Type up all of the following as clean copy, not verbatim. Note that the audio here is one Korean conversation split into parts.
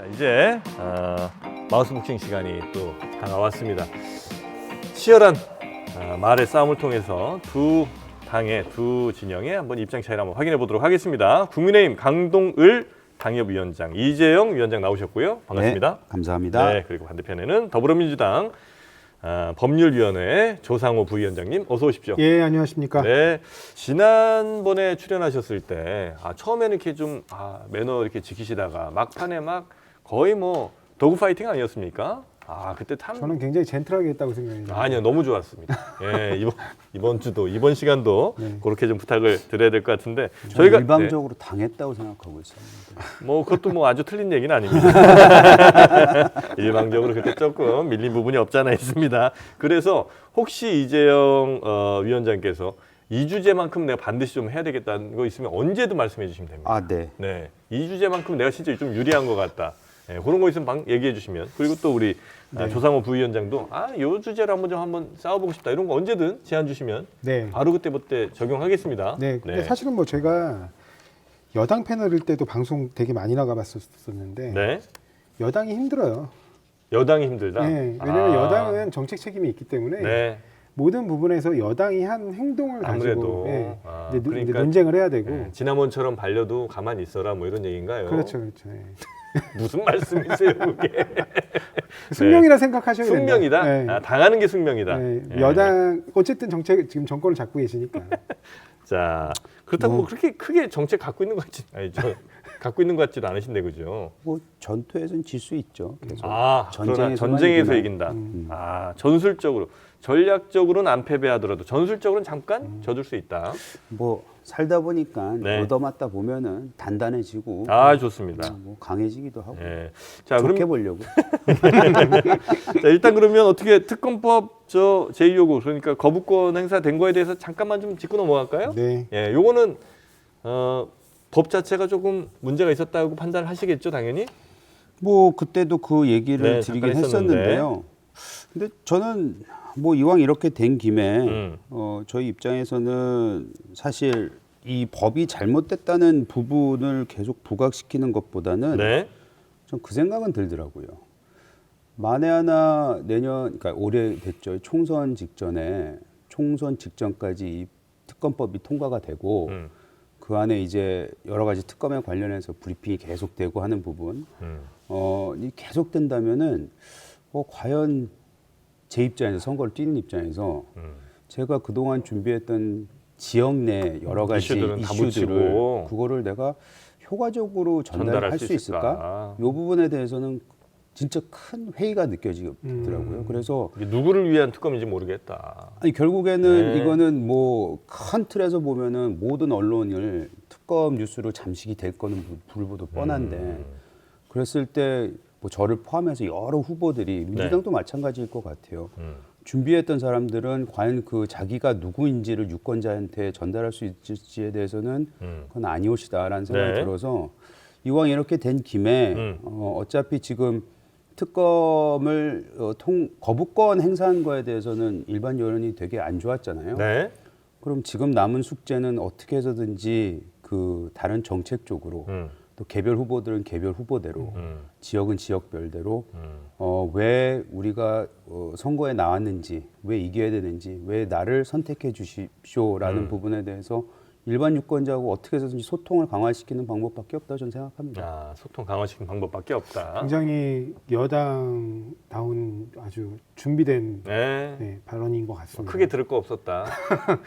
자, 이제 마우스 복싱 시간이 또 다가왔습니다. 치열한 말의 싸움을 통해서 두 당의 두 진영의 한번 입장 차이를 한번 확인해 보도록 하겠습니다. 국민의힘 강동을 당협위원장, 이재영 위원장 나오셨고요. 반갑습니다. 네, 감사합니다. 네, 그리고 반대편에는 더불어민주당 법률위원회 조상호 부위원장님 어서 오십시오. 예, 안녕하십니까. 네, 지난번에 출연하셨을 때 처음에는 이렇게 좀 매너 이렇게 지키시다가 막판에 막 거의 뭐 도구 파이팅 아니었습니까? 그때 참 저는 굉장히 젠틀하게 했다고 생각해요. 아니요, 너무 좋았습니다. 예, 이번 주도 이번 시간도 네. 그렇게 좀 부탁을 드려야 될 것 같은데 저희가 일방적으로 당했다고 생각하고 있었는데 뭐 그것도 뭐 아주 틀린 얘기는 아닙니다. 일방적으로 그때 조금 밀린 부분이 없잖아 있습니다. 그래서 혹시 이재영 위원장께서 이 주제만큼 내가 반드시 좀 해야 되겠다는 거 있으면 언제든 말씀해 주시면 됩니다. 네. 네, 이 주제만큼 내가 진짜 좀 유리한 것 같다. 네, 그런 거 있으면 얘기해 주시면. 그리고 또 우리 조상호 부위원장도 요 주제로 한번 싸워보고 싶다. 이런 거 언제든 제안 주시면 네. 바로 그때 적용하겠습니다. 네. 근데 사실은 뭐 제가 여당 패널일 때도 방송 되게 많이 나가봤었는데 네, 여당이 힘들어요. 여당이 힘들다. 네. 왜냐하면 여당은 정책 책임이 있기 때문에 네, 모든 부분에서 여당이 한 행동을 아무래도 가지고 이제 그러니까 논쟁을 해야 되고. 네, 지난번처럼 발려도 가만히 있어라 뭐 이런 얘기인가요? 그렇죠, 그렇죠. 예. 무슨 말씀이세요, 그게? 숙명이라 생각하셔야 된다. 숙명이다. 네. 당하는 게 숙명이다. 네. 예. 여당 어쨌든 정책 지금 정권을 잡고 계시니까. 자, 그렇다고 뭐 그렇게 크게 정책 갖고 있는 것 같지 갖고 있는 것 같지도 않으신데 그죠? 뭐 전투에서는 질 수 있죠. 계속. 그러나 전쟁에서 이기나. 이긴다. 전술적으로, 전략적으로는 안 패배하더라도 전술적으로는 잠깐 져줄 수 있다. 뭐 살다 보니까 네. 얻어맞다 보면은 단단해지고 좋습니다. 뭐 강해지기도 하고 예. 자, 좋게 그럼 보려고. 자, 일단 그러면 어떻게 특검법 제2요구 그러니까 거부권 행사된 거에 대해서 잠깐만 좀 짚고 넘어갈까요? 네. 예, 요거는 법 자체가 조금 문제가 있었다고 판단을 하시겠죠, 당연히. 뭐 그때도 그 얘기를 잠깐 드리긴 했었는데요. 근데 저는 뭐 이왕 이렇게 된 김에 저희 입장에서는 사실 이 법이 잘못됐다는 부분을 계속 부각시키는 것보다는 네. 전 그 생각은 들더라고요. 만에 하나 내년, 그러니까 올해 됐죠. 총선 직전까지 이 특검법이 통과가 되고 그 안에 이제 여러 가지 특검에 관련해서 브리핑이 계속되고 하는 부분, 이 계속된다면은 과연 제 입장에서 선거를 뛰는 입장에서 제가 그동안 준비했던 지역 내 여러 가지 이슈들은 다 이슈들을 묻히고. 그거를 내가 효과적으로 전달할 수 있을까? 이 부분에 대해서는 진짜 큰 회의가 느껴지더라고요. 그래서 이게 누구를 위한 특검인지 모르겠다. 아니 결국에는 네. 이거는 뭐 큰 틀에서 보면은 모든 언론을 특검 뉴스로 잠식이 될 거는 불보도 뻔한데 그랬을 때 뭐 저를 포함해서 여러 후보들이 민주당도 마찬가지일 것 같아요. 준비했던 사람들은 과연 그 자기가 누구인지를 유권자한테 전달할 수 있을지에 대해서는 그건 아니오시다라는 생각이 네. 들어서 이왕 이렇게 된 김에 어차피 지금 특검을 거부권 행사한 거에 대해서는 일반 여론이 되게 안 좋았잖아요. 네. 그럼 지금 남은 숙제는 어떻게 해서든지 그 다른 정책 쪽으로 또 개별 후보들은 개별 후보대로 지역은 지역별대로 왜 우리가 선거에 나왔는지 왜 이겨야 되는지 왜 나를 선택해 주십시오라는 부분에 대해서 일반 유권자하고 어떻게 해서든지 소통을 강화시키는 방법밖에 없다 저는 생각합니다. 소통 강화시키는 방법밖에 없다. 굉장히 여당다운 아주 준비된 발언인 것 같습니다. 크게 들을 거 없었다.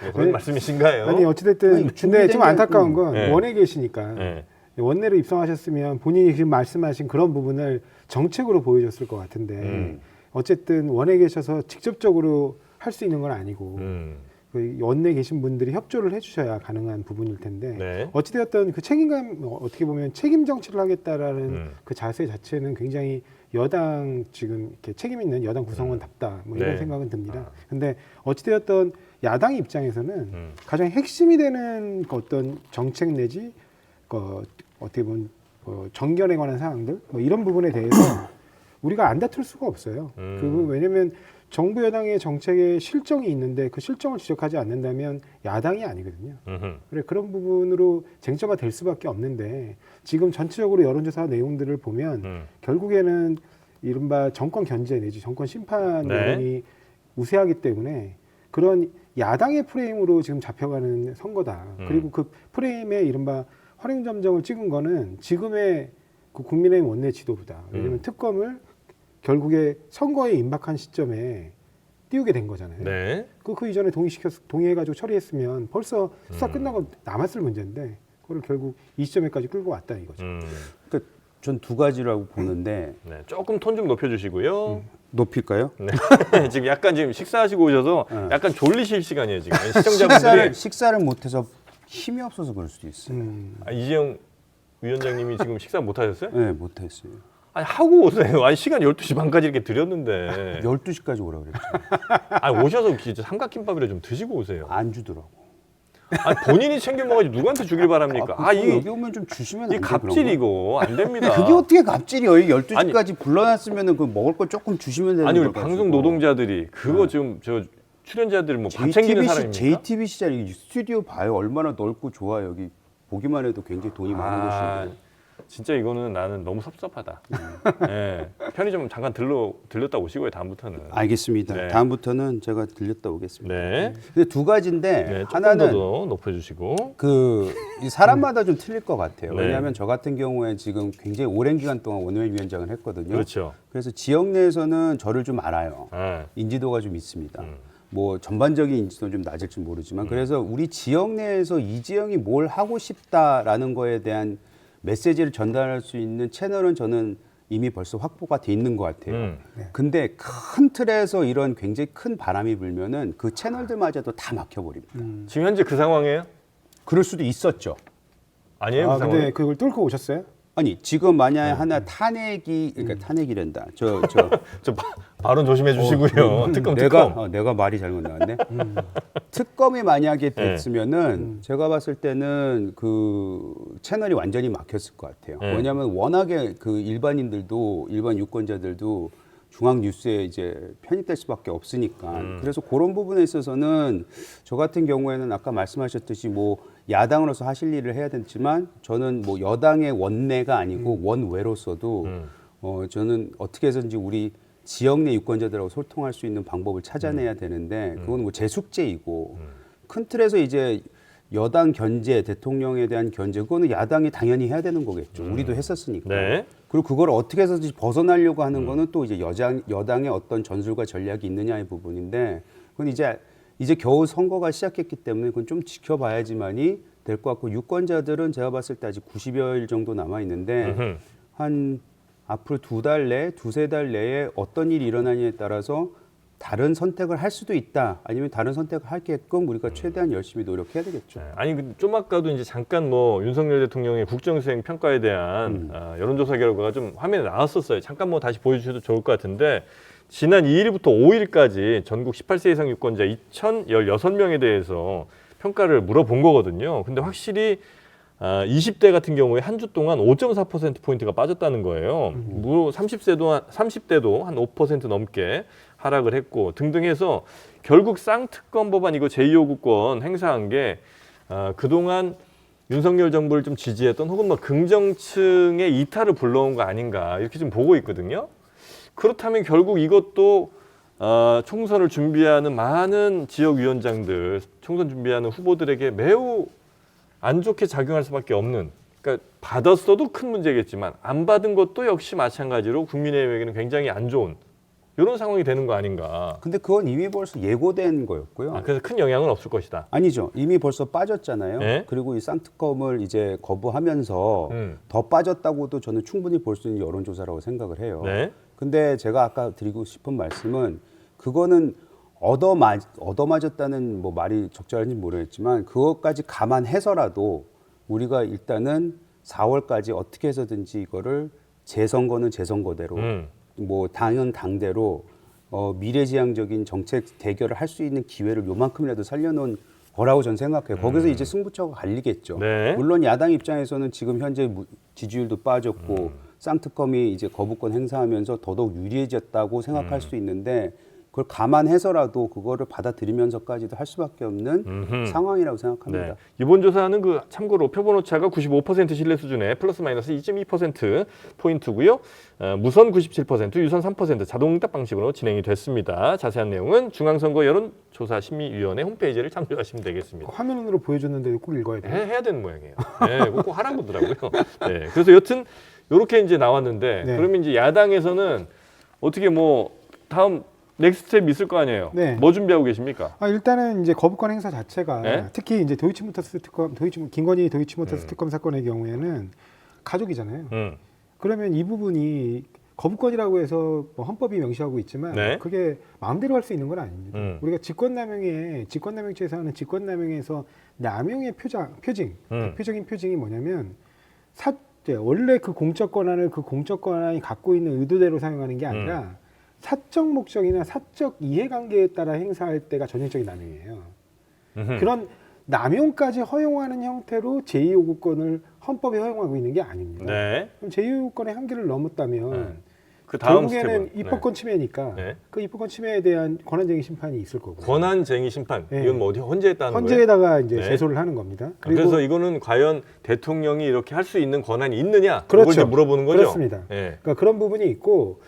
뭐 그런 말씀이신가요? 아니 어찌됐든 근데 좀 안타까운 건 네. 원에 계시니까 원내로 입성하셨으면 본인이 지금 말씀하신 그런 부분을 정책으로 보여줬을 것 같은데 어쨌든 원에 계셔서 직접적으로 할 수 있는 건 아니고 그 원내에 계신 분들이 협조를 해주셔야 가능한 부분일 텐데 어찌되었든 그 책임감 어떻게 보면 책임 정치를 하겠다라는 그 자세 자체는 굉장히 여당 지금 이렇게 책임 있는 여당 구성원답다 뭐 이런 생각은 듭니다. 근데 어찌되었든 야당 입장에서는 가장 핵심이 되는 그 어떤 정책 내지 어떻게 보면 정견에 관한 사항들 뭐 이런 부분에 대해서 우리가 안 다툴 수가 없어요. 왜냐하면 정부 여당의 정책에 실정이 있는데 그 실정을 지적하지 않는다면 야당이 아니거든요. 그래 그런 부분으로 쟁점화 될 수밖에 없는데 지금 전체적으로 여론조사 내용들을 보면 결국에는 이른바 정권 견제 내지 정권 심판 네. 여론이 우세하기 때문에 그런 야당의 프레임으로 지금 잡혀가는 선거다. 그리고 그 프레임에 이른바 활용점정을 찍은 거는 지금의 그 국민의힘 원내 지도부다. 왜냐하면 특검을 결국에 선거에 임박한 시점에 띄우게 된 거잖아요. 네. 그 이전에 동의해가지고 처리했으면 벌써 수사 끝나고 남았을 문제인데 그걸 결국 이 시점에까지 끌고 왔다 이거죠. 그러니까 전 두 가지라고 보는데 네. 조금 톤 좀 높여주시고요. 높일까요? 네. 지금 약간 지금 식사하시고 오셔서 약간 졸리실 시간이에요 지금 시청자분들이. 식사를 못해서 힘이 없어서 그럴 수도 있어요. 이재용 위원장님이 지금 식사 못 하셨어요? 네, 못했어요. 아니 하고 오세요. 아니 시간 12시 반까지 이렇게 드렸는데. 12시까지 오라 그랬죠. 아니 오셔서 진짜 삼각김밥이라 좀 드시고 오세요. 안 주더라고. 아니 본인이 챙겨 먹어야지 누구한테 주길 바랍니까? 여기 오면 좀 주시면 안 이 돼요, 갑질이고 안 됩니다. 그게 어떻게 갑질이에요? 12시까지 불러놨으면 그 먹을 거 조금 주시면 되는 아니 우리 걸 방송 가지고. 노동자들이 그거 지금 저 출연자들 뭐 밥 챙기는 사람입니까? JTBC 자리 스튜디오 봐요. 얼마나 넓고 좋아 여기 보기만 해도 굉장히 돈이 많은 곳이에요. 진짜 이거는 나는 너무 섭섭하다. 네. 편의점 잠깐 들렸다 오시고요. 다음부터는. 알겠습니다. 네. 다음부터는 제가 들렸다 오겠습니다. 네. 근데 두 가지인데 네. 조금 하나는 더 높여주시고. 이 사람마다 좀 틀릴 것 같아요. 네. 왜냐하면 저 같은 경우에 지금 굉장히 오랜 기간 동안 원외위원장을 했거든요. 그렇죠. 그래서 지역 내에서는 저를 좀 알아요. 네. 인지도가 좀 있습니다. 뭐 전반적인 인지도는 좀 낮을지 모르지만 그래서 우리 지역 내에서 이재용이 뭘 하고 싶다라는 거에 대한 메시지를 전달할 수 있는 채널은 저는 이미 벌써 확보가 돼 있는 것 같아요. 근데 큰 틀에서 이런 굉장히 큰 바람이 불면은 그 채널들마저도 다 막혀버립니다. 지금 현재 그 상황이에요? 그럴 수도 있었죠. 아니에요? 그 근데 상황? 그걸 뚫고 오셨어요? 아니 지금 만약에 하나 그러니까 탄핵이란다. 저 발언 조심해 주시고요. 특검. 내가 말이 잘못 나왔네. 특검이 만약에 됐으면은 제가 봤을 때는 그 채널이 완전히 막혔을 것 같아요. 왜냐하면 워낙에 그 일반 유권자들도 중앙 뉴스에 이제 편입될 수밖에 없으니까. 그래서 그런 부분에 있어서는 저 같은 경우에는 아까 말씀하셨듯이 뭐 야당으로서 하실 일을 해야 되지만 저는 뭐 여당의 원내가 아니고 원외로서도 저는 어떻게 해서든지 우리 지역 내 유권자들하고 소통할 수 있는 방법을 찾아내야 되는데 그건 뭐 제 숙제이고 큰 틀에서 이제 여당 견제, 대통령에 대한 견제 그거는 야당이 당연히 해야 되는 거겠죠. 우리도 했었으니까. 네. 그리고 그걸 어떻게 해서든지 벗어나려고 하는 거는 또 이제 여당의 어떤 전술과 전략이 있느냐의 부분인데 그건 이제 겨우 선거가 시작했기 때문에 그건 좀 지켜봐야지만이 될 것 같고 유권자들은 제가 봤을 때 아직 90여일 정도 남아 있는데 한 앞으로 두세 달 내에 어떤 일이 일어나냐에 따라서 다른 선택을 할 수도 있다. 아니면 다른 선택을 하게끔 우리가 최대한 열심히 노력해야 되겠죠. 네. 아니 좀 아까도 이제 잠깐 뭐 윤석열 대통령의 국정수행 평가에 대한 여론조사 결과가 좀 화면에 나왔었어요. 잠깐 뭐 다시 보여주셔도 좋을 것 같은데 지난 2일부터 5일까지 전국 18세 이상 유권자 2,016명에 대해서 평가를 물어본 거거든요. 근데 확실히 20대 같은 경우에 한 주 동안 5.4%포인트가 빠졌다는 거예요. 무려 30대도 한 5% 넘게 하락을 했고 등등 해서 결국 쌍특검 법안 이거 제2호구권 행사한 게 그동안 윤석열 정부를 좀 지지했던 혹은 뭐 긍정층의 이탈을 불러온 거 아닌가 이렇게 좀 보고 있거든요. 그렇다면 결국 이것도 총선을 준비하는 많은 지역위원장들, 총선 준비하는 후보들에게 매우 안 좋게 작용할 수밖에 없는 그러니까 받았어도 큰 문제겠지만 안 받은 것도 역시 마찬가지로 국민의힘에게는 굉장히 안 좋은 이런 상황이 되는 거 아닌가. 근데 그건 이미 벌써 예고된 거였고요. 그래서 큰 영향은 없을 것이다. 아니죠. 이미 벌써 빠졌잖아요. 네? 그리고 이 쌍특검을 이제 거부하면서 더 빠졌다고도 저는 충분히 볼 수 있는 여론조사라고 생각을 해요. 네. 근데 제가 아까 드리고 싶은 말씀은 그거는 얻어맞았다는 뭐 말이 적절한지 모르겠지만 그것까지 감안해서라도 우리가 일단은 4월까지 어떻게 해서든지 이거를 재선거는 재선거대로 뭐 당은 당대로 미래지향적인 정책 대결을 할 수 있는 기회를 요만큼이라도 살려놓은 거라고 저는 생각해요. 거기서 이제 승부처가 갈리겠죠. 네. 물론 야당 입장에서는 지금 현재 지지율도 빠졌고 쌍특검이 이제 거부권 행사하면서 더더욱 유리해졌다고 생각할 수 있는데 그걸 감안해서라도 그거를 받아들이면서까지도 할 수밖에 없는 상황이라고 생각합니다. 네. 이번 조사는 그 참고로 표본 오차가 95% 신뢰 수준에 플러스 마이너스 2.2% 포인트고요. 무선 97%, 유선 3% 자동응답 방식으로 진행이 됐습니다. 자세한 내용은 중앙선거 여론조사심의위원회 홈페이지를 참조하시면 되겠습니다. 화면으로 보여줬는데 꼭 읽어야 돼요. 해야 되는 모양이에요. 네, 꼭 하라고 하더라고요. 네, 그래서 여튼 이렇게 이제 나왔는데 네. 그러면 이제 야당에서는 어떻게 뭐 다음 넥스트 스텝 있을 거 아니에요. 네. 뭐 준비하고 계십니까? 일단은 이제 거부권 행사 자체가 네? 특히 이제 도이치모터스 특검, 김건희 도이치모터스 특검 사건의 경우에는 가족이잖아요. 그러면 이 부분이 거부권이라고 해서 뭐 헌법이 명시하고 있지만 네. 그게 마음대로 할 수 있는 건 아닙니다. 우리가 직권남용죄에서 하는 직권남용에서 남용의 대표적인 표징이 뭐냐면 원래 그 공적 권한을 그 공적 권한이 갖고 있는 의도대로 사용하는 게 아니라 사적 목적이나 사적 이해관계에 따라 행사할 때가 전형적인 남용이에요. 그런 남용까지 허용하는 형태로 제2요구권을 헌법에 허용하고 있는 게 아닙니다. 네. 그럼 제2요구권의 한계를 넘었다면 그 다음 결국에는 스텝은 입법권 침해니까 네. 그 입법권 침해에 대한 권한쟁의 심판이 있을 거고. 권한쟁의 심판. 네. 이건 뭐 어디 헌재했다는 거예요? 헌재에다가 이제 네. 제소를 하는 겁니다. 그래서 이거는 과연 대통령이 이렇게 할 수 있는 권한이 있느냐? 그렇죠. 그걸 이제 물어보는 거죠. 그렇습니다. 네. 그러니까 그런 부분이 있고,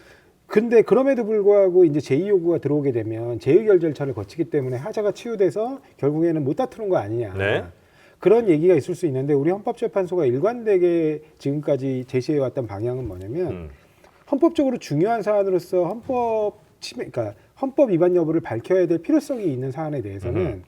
근데 그럼에도 불구하고 이제 제2요구가 들어오게 되면 제2결 절차를 거치기 때문에 하자가 치유돼서 결국에는 못 다투는 거 아니냐. 네. 그런 얘기가 있을 수 있는데 우리 헌법재판소가 일관되게 지금까지 제시해왔던 방향은 뭐냐면 헌법적으로 중요한 사안으로서 그러니까 헌법 위반 여부를 밝혀야 될 필요성이 있는 사안에 대해서는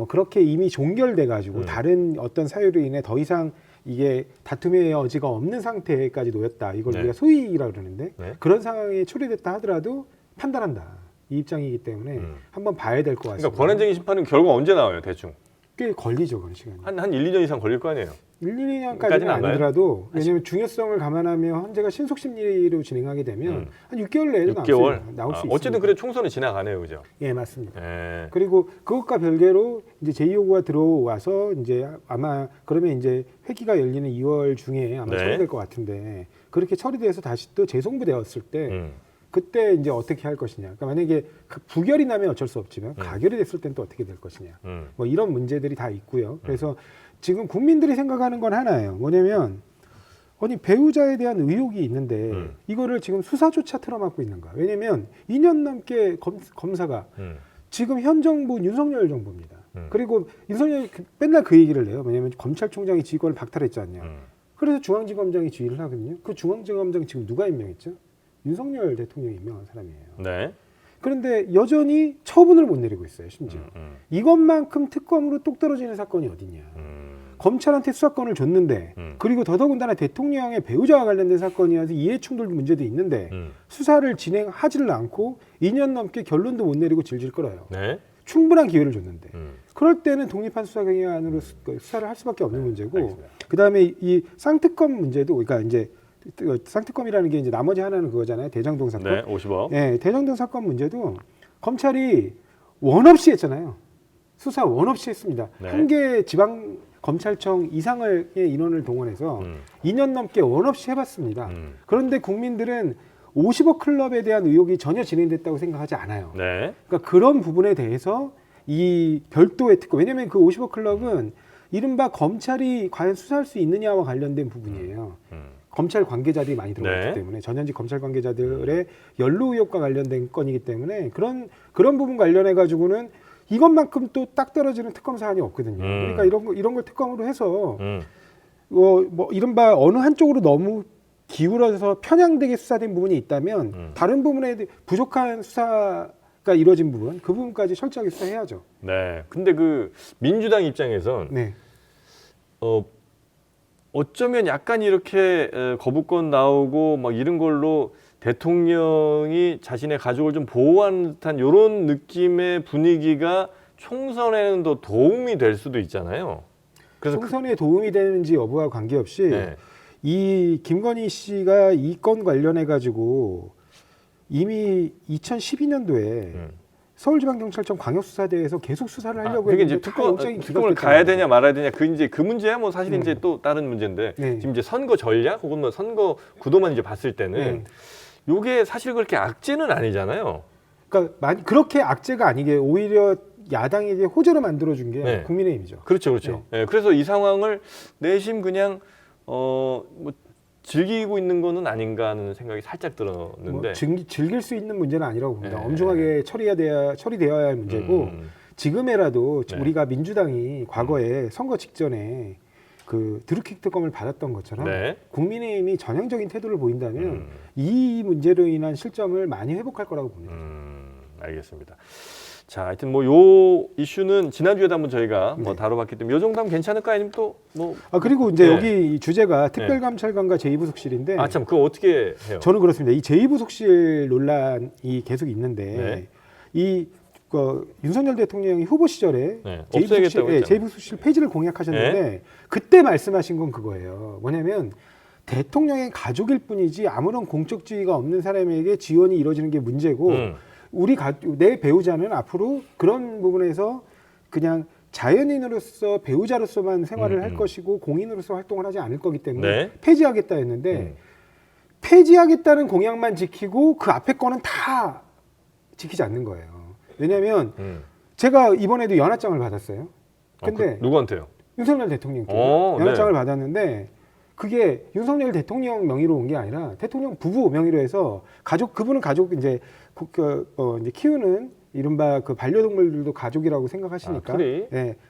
그렇게 이미 종결돼 가지고 다른 어떤 사유로 인해 더 이상 이게 다툼의 여지가 없는 상태까지 놓였다. 이걸 네. 우리가 소위라고 그러는데 네. 그런 상황에 초래됐다 하더라도 판단한다. 이 입장이기 때문에 한번 봐야 될 것 같습니다. 그러니까 권한쟁의 심판은 결과 언제 나와요, 대충? 꽤 걸리죠, 그런 시간이. 한 1, 2년 이상 걸릴 거 아니에요? 1, 2년까지는 까지는 안 가요? 아니더라도 왜냐하면 중요성을 감안하며 헌재가 신속 심리로 진행하게 되면 한 6개월 내에도 6개월? 나올 수 있습니다. 어쨌든 그래 총선이 지나가네요, 그죠? 예, 맞습니다. 예. 그리고 그것과 별개로 이제 제2요구가 들어와서 이제 아마 그러면 이제 회기가 열리는 2월 중에 아마 네. 처리될 것 같은데 그렇게 처리돼서 다시 또 재송부되었을 때 그때 이제 어떻게 할 것이냐. 그러니까 만약에 그 부결이 나면 어쩔 수 없지만 가결이 됐을 땐 또 어떻게 될 것이냐. 뭐 이런 문제들이 다 있고요. 그래서 지금 국민들이 생각하는 건 하나예요. 뭐냐면 아니 배우자에 대한 의혹이 있는데 이거를 지금 수사조차 틀어막고 있는가. 왜냐면 2년 넘게 검사가 지금 현 정부 윤석열 정부입니다. 그리고 윤석열이 맨날 그 얘기를 해요. 왜냐면 검찰총장이 지휘권을 박탈했지 않냐. 그래서 중앙지검장이 지휘를 하거든요. 그 중앙지검장 지금 누가 임명했죠? 윤석열 대통령이 임명한 사람이에요. 네. 그런데 여전히 처분을 못 내리고 있어요. 심지어. 이것만큼 특검으로 똑 떨어지는 사건이 어딨냐. 검찰한테 수사권을 줬는데 그리고 더더군다나 대통령의 배우자와 관련된 사건이어서 이해충돌 문제도 있는데 수사를 진행하지를 않고 2년 넘게 결론도 못 내리고 질질 끌어요. 네. 충분한 기회를 줬는데 그럴 때는 독립한 수사기관으로 수사를 할 수밖에 없는 문제고 알겠습니다. 그다음에 이 쌍특검 문제도 그러니까 이제 쌍특검이라는 게 이제 나머지 하나는 그거잖아요. 대장동 사건. 네, 50억. 네, 대장동 사건 문제도 검찰이 원 없이 했잖아요. 수사 원 없이 했습니다. 네. 한 개 지방 검찰청 이상의 인원을 동원해서 2년 넘게 원 없이 해봤습니다. 그런데 국민들은 50억 클럽에 대한 의혹이 전혀 진행됐다고 생각하지 않아요. 네. 그러니까 그런 부분에 대해서 이 별도의 특검, 왜냐하면 그 50억 클럽은 이른바 검찰이 과연 수사할 수 있느냐와 관련된 부분이에요. 검찰 관계자들이 많이 들어갔기 네. 때문에 전현직 검찰 관계자들의 연루 의혹과 관련된 건이기 때문에 그런 부분 관련해 가지고는 이것만큼 또 딱 떨어지는 특검 사안이 없거든요. 그러니까 이런 걸 특검으로 해서 뭐 이른바 어느 한쪽으로 너무 기울어져서 편향되게 수사된 부분이 있다면 다른 부분에 부족한 수사가 이루어진 부분 그 부분까지 철저하게 수사해야죠. 네. 근데 그 민주당 입장에선 네. 어쩌면 약간 이렇게 거부권 나오고 막 이런 걸로 대통령이 자신의 가족을 좀 보호하는 듯한 이런 느낌의 분위기가 총선에는 더 도움이 될 수도 있잖아요. 그래서 총선에 도움이 되는지 여부와 관계없이 네. 이 김건희 씨가 이 건 관련해 가지고 이미 2012년도에 서울지방경찰청 광역수사대에서 계속 수사를 하려고 그게 했는데 이제 다 영장이 특검을 기각됐잖아요. 가야 되냐 말아야 되냐 그 이제 그 문제야 뭐 사실 이제 또 다른 문제인데 네. 지금 이제 선거 전략 혹은 뭐 선거 구도만 이제 봤을 때는 네. 요게 사실 그렇게 악재는 아니잖아요. 그러니까 그렇게 악재가 아니게 오히려 야당에게 호재로 만들어준 게 네. 국민의힘이죠. 그렇죠, 그렇죠. 예, 그래서 이 상황을 내심 그냥 뭐 즐기고 있는 거는 아닌가 하는 생각이 살짝 들었는데. 뭐 즐길 수 있는 문제는 아니라고 봅니다. 네. 엄중하게 처리되어야 할 문제고 지금에라도 네. 우리가 민주당이 과거에 선거 직전에 그 드루킥 특검을 받았던 것처럼 네. 국민의힘이 전향적인 태도를 보인다면 이 문제로 인한 실점을 많이 회복할 거라고 봅니다. 알겠습니다. 자, 하여튼 뭐 요 이슈는 지난주에도 한번 저희가 뭐 네. 다뤄봤기 때문에 요 정도 하면 괜찮을까 아니면 또 뭐 그리고 이제 네. 여기 이 주제가 특별감찰관과 제2부속실인데 아 참 그거 어떻게 해요? 저는 그렇습니다. 이 제2부속실 논란이 계속 있는데 네. 이 윤석열 대통령이 후보 시절에 네, 없애겠다고 했잖아요. 제2부속실 폐지를 공약하셨는데 그때 말씀하신 건 그거예요. 뭐냐면 대통령의 가족일 뿐이지 아무런 공적 지위가 없는 사람에게 지원이 이루어지는 게 문제고 내 배우자는 앞으로 그런 부분에서 그냥 자연인으로서 배우자로서만 생활을 할 것이고 공인으로서 활동을 하지 않을 거기 때문에 네. 폐지하겠다 했는데 폐지하겠다는 공약만 지키고 그 앞에 거는 다 지키지 않는 거예요. 왜냐하면 제가 이번에도 연하장을 받았어요. 근데 누구한테요? 윤석열 대통령께 오, 연하장을 네. 받았는데 그게 윤석열 대통령 명의로 온 게 아니라 대통령 부부 명의로 해서 그분은 가족 이제 이제 키우는 이른바 그 반려동물들도 가족이라고 생각하시니까 토리.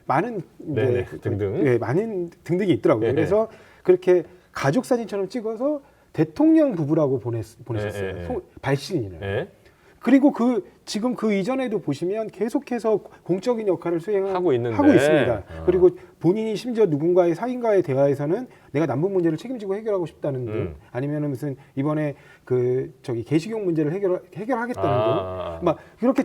많은 네네, 등등. 많은 등등이 있더라고요. 네. 그래서 그렇게 가족 사진처럼 찍어서 대통령 부부라고 보냈었어요. 네. 발신인을. 네. 그리고 지금 그 이전에도 보시면 계속해서 공적인 역할을 하고 있는데. 하고 있습니다. 그리고 본인이 심지어 누군가의 사인과의 대화에서는 내가 남북 문제를 책임지고 해결하고 싶다는 등 아니면은 무슨 이번에 개식용 문제를 해결하겠다는 등 막 그렇게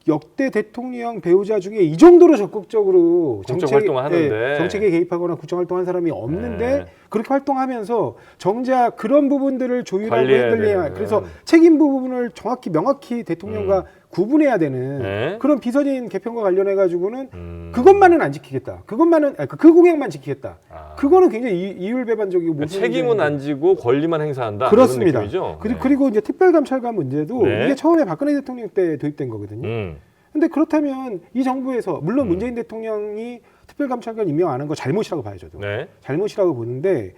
역대 대통령 배우자 중에 이 정도로 적극적으로 공적 활동을 하는데. 정책에 개입하거나 국정 활동한 사람이 없는데 네. 그렇게 활동하면서 정작 그런 부분들을 조율하고 관리해야 흔들려야 되는. 그래서 책임 부분을 명확히 대통령과 구분해야 되는 네. 그런 비서진 개편과 관련해 가지고는 그것만은 안 지키겠다. 그 공약만 지키겠다. 그거는 굉장히 이율배반적이고 그러니까 책임은 안 지고 권리만 행사한다. 그렇습니다. 이런 느낌이죠? 그리고 이제 특별감찰관 문제도 네. 이게 처음에 박근혜 대통령 때 도입된 거거든요. 근데 그렇다면 이 정부에서 물론 문재인 대통령이 특별감찰관 임명 안 한 거 잘못이라고 봐요, 저도. 네. 잘못이라고 보는데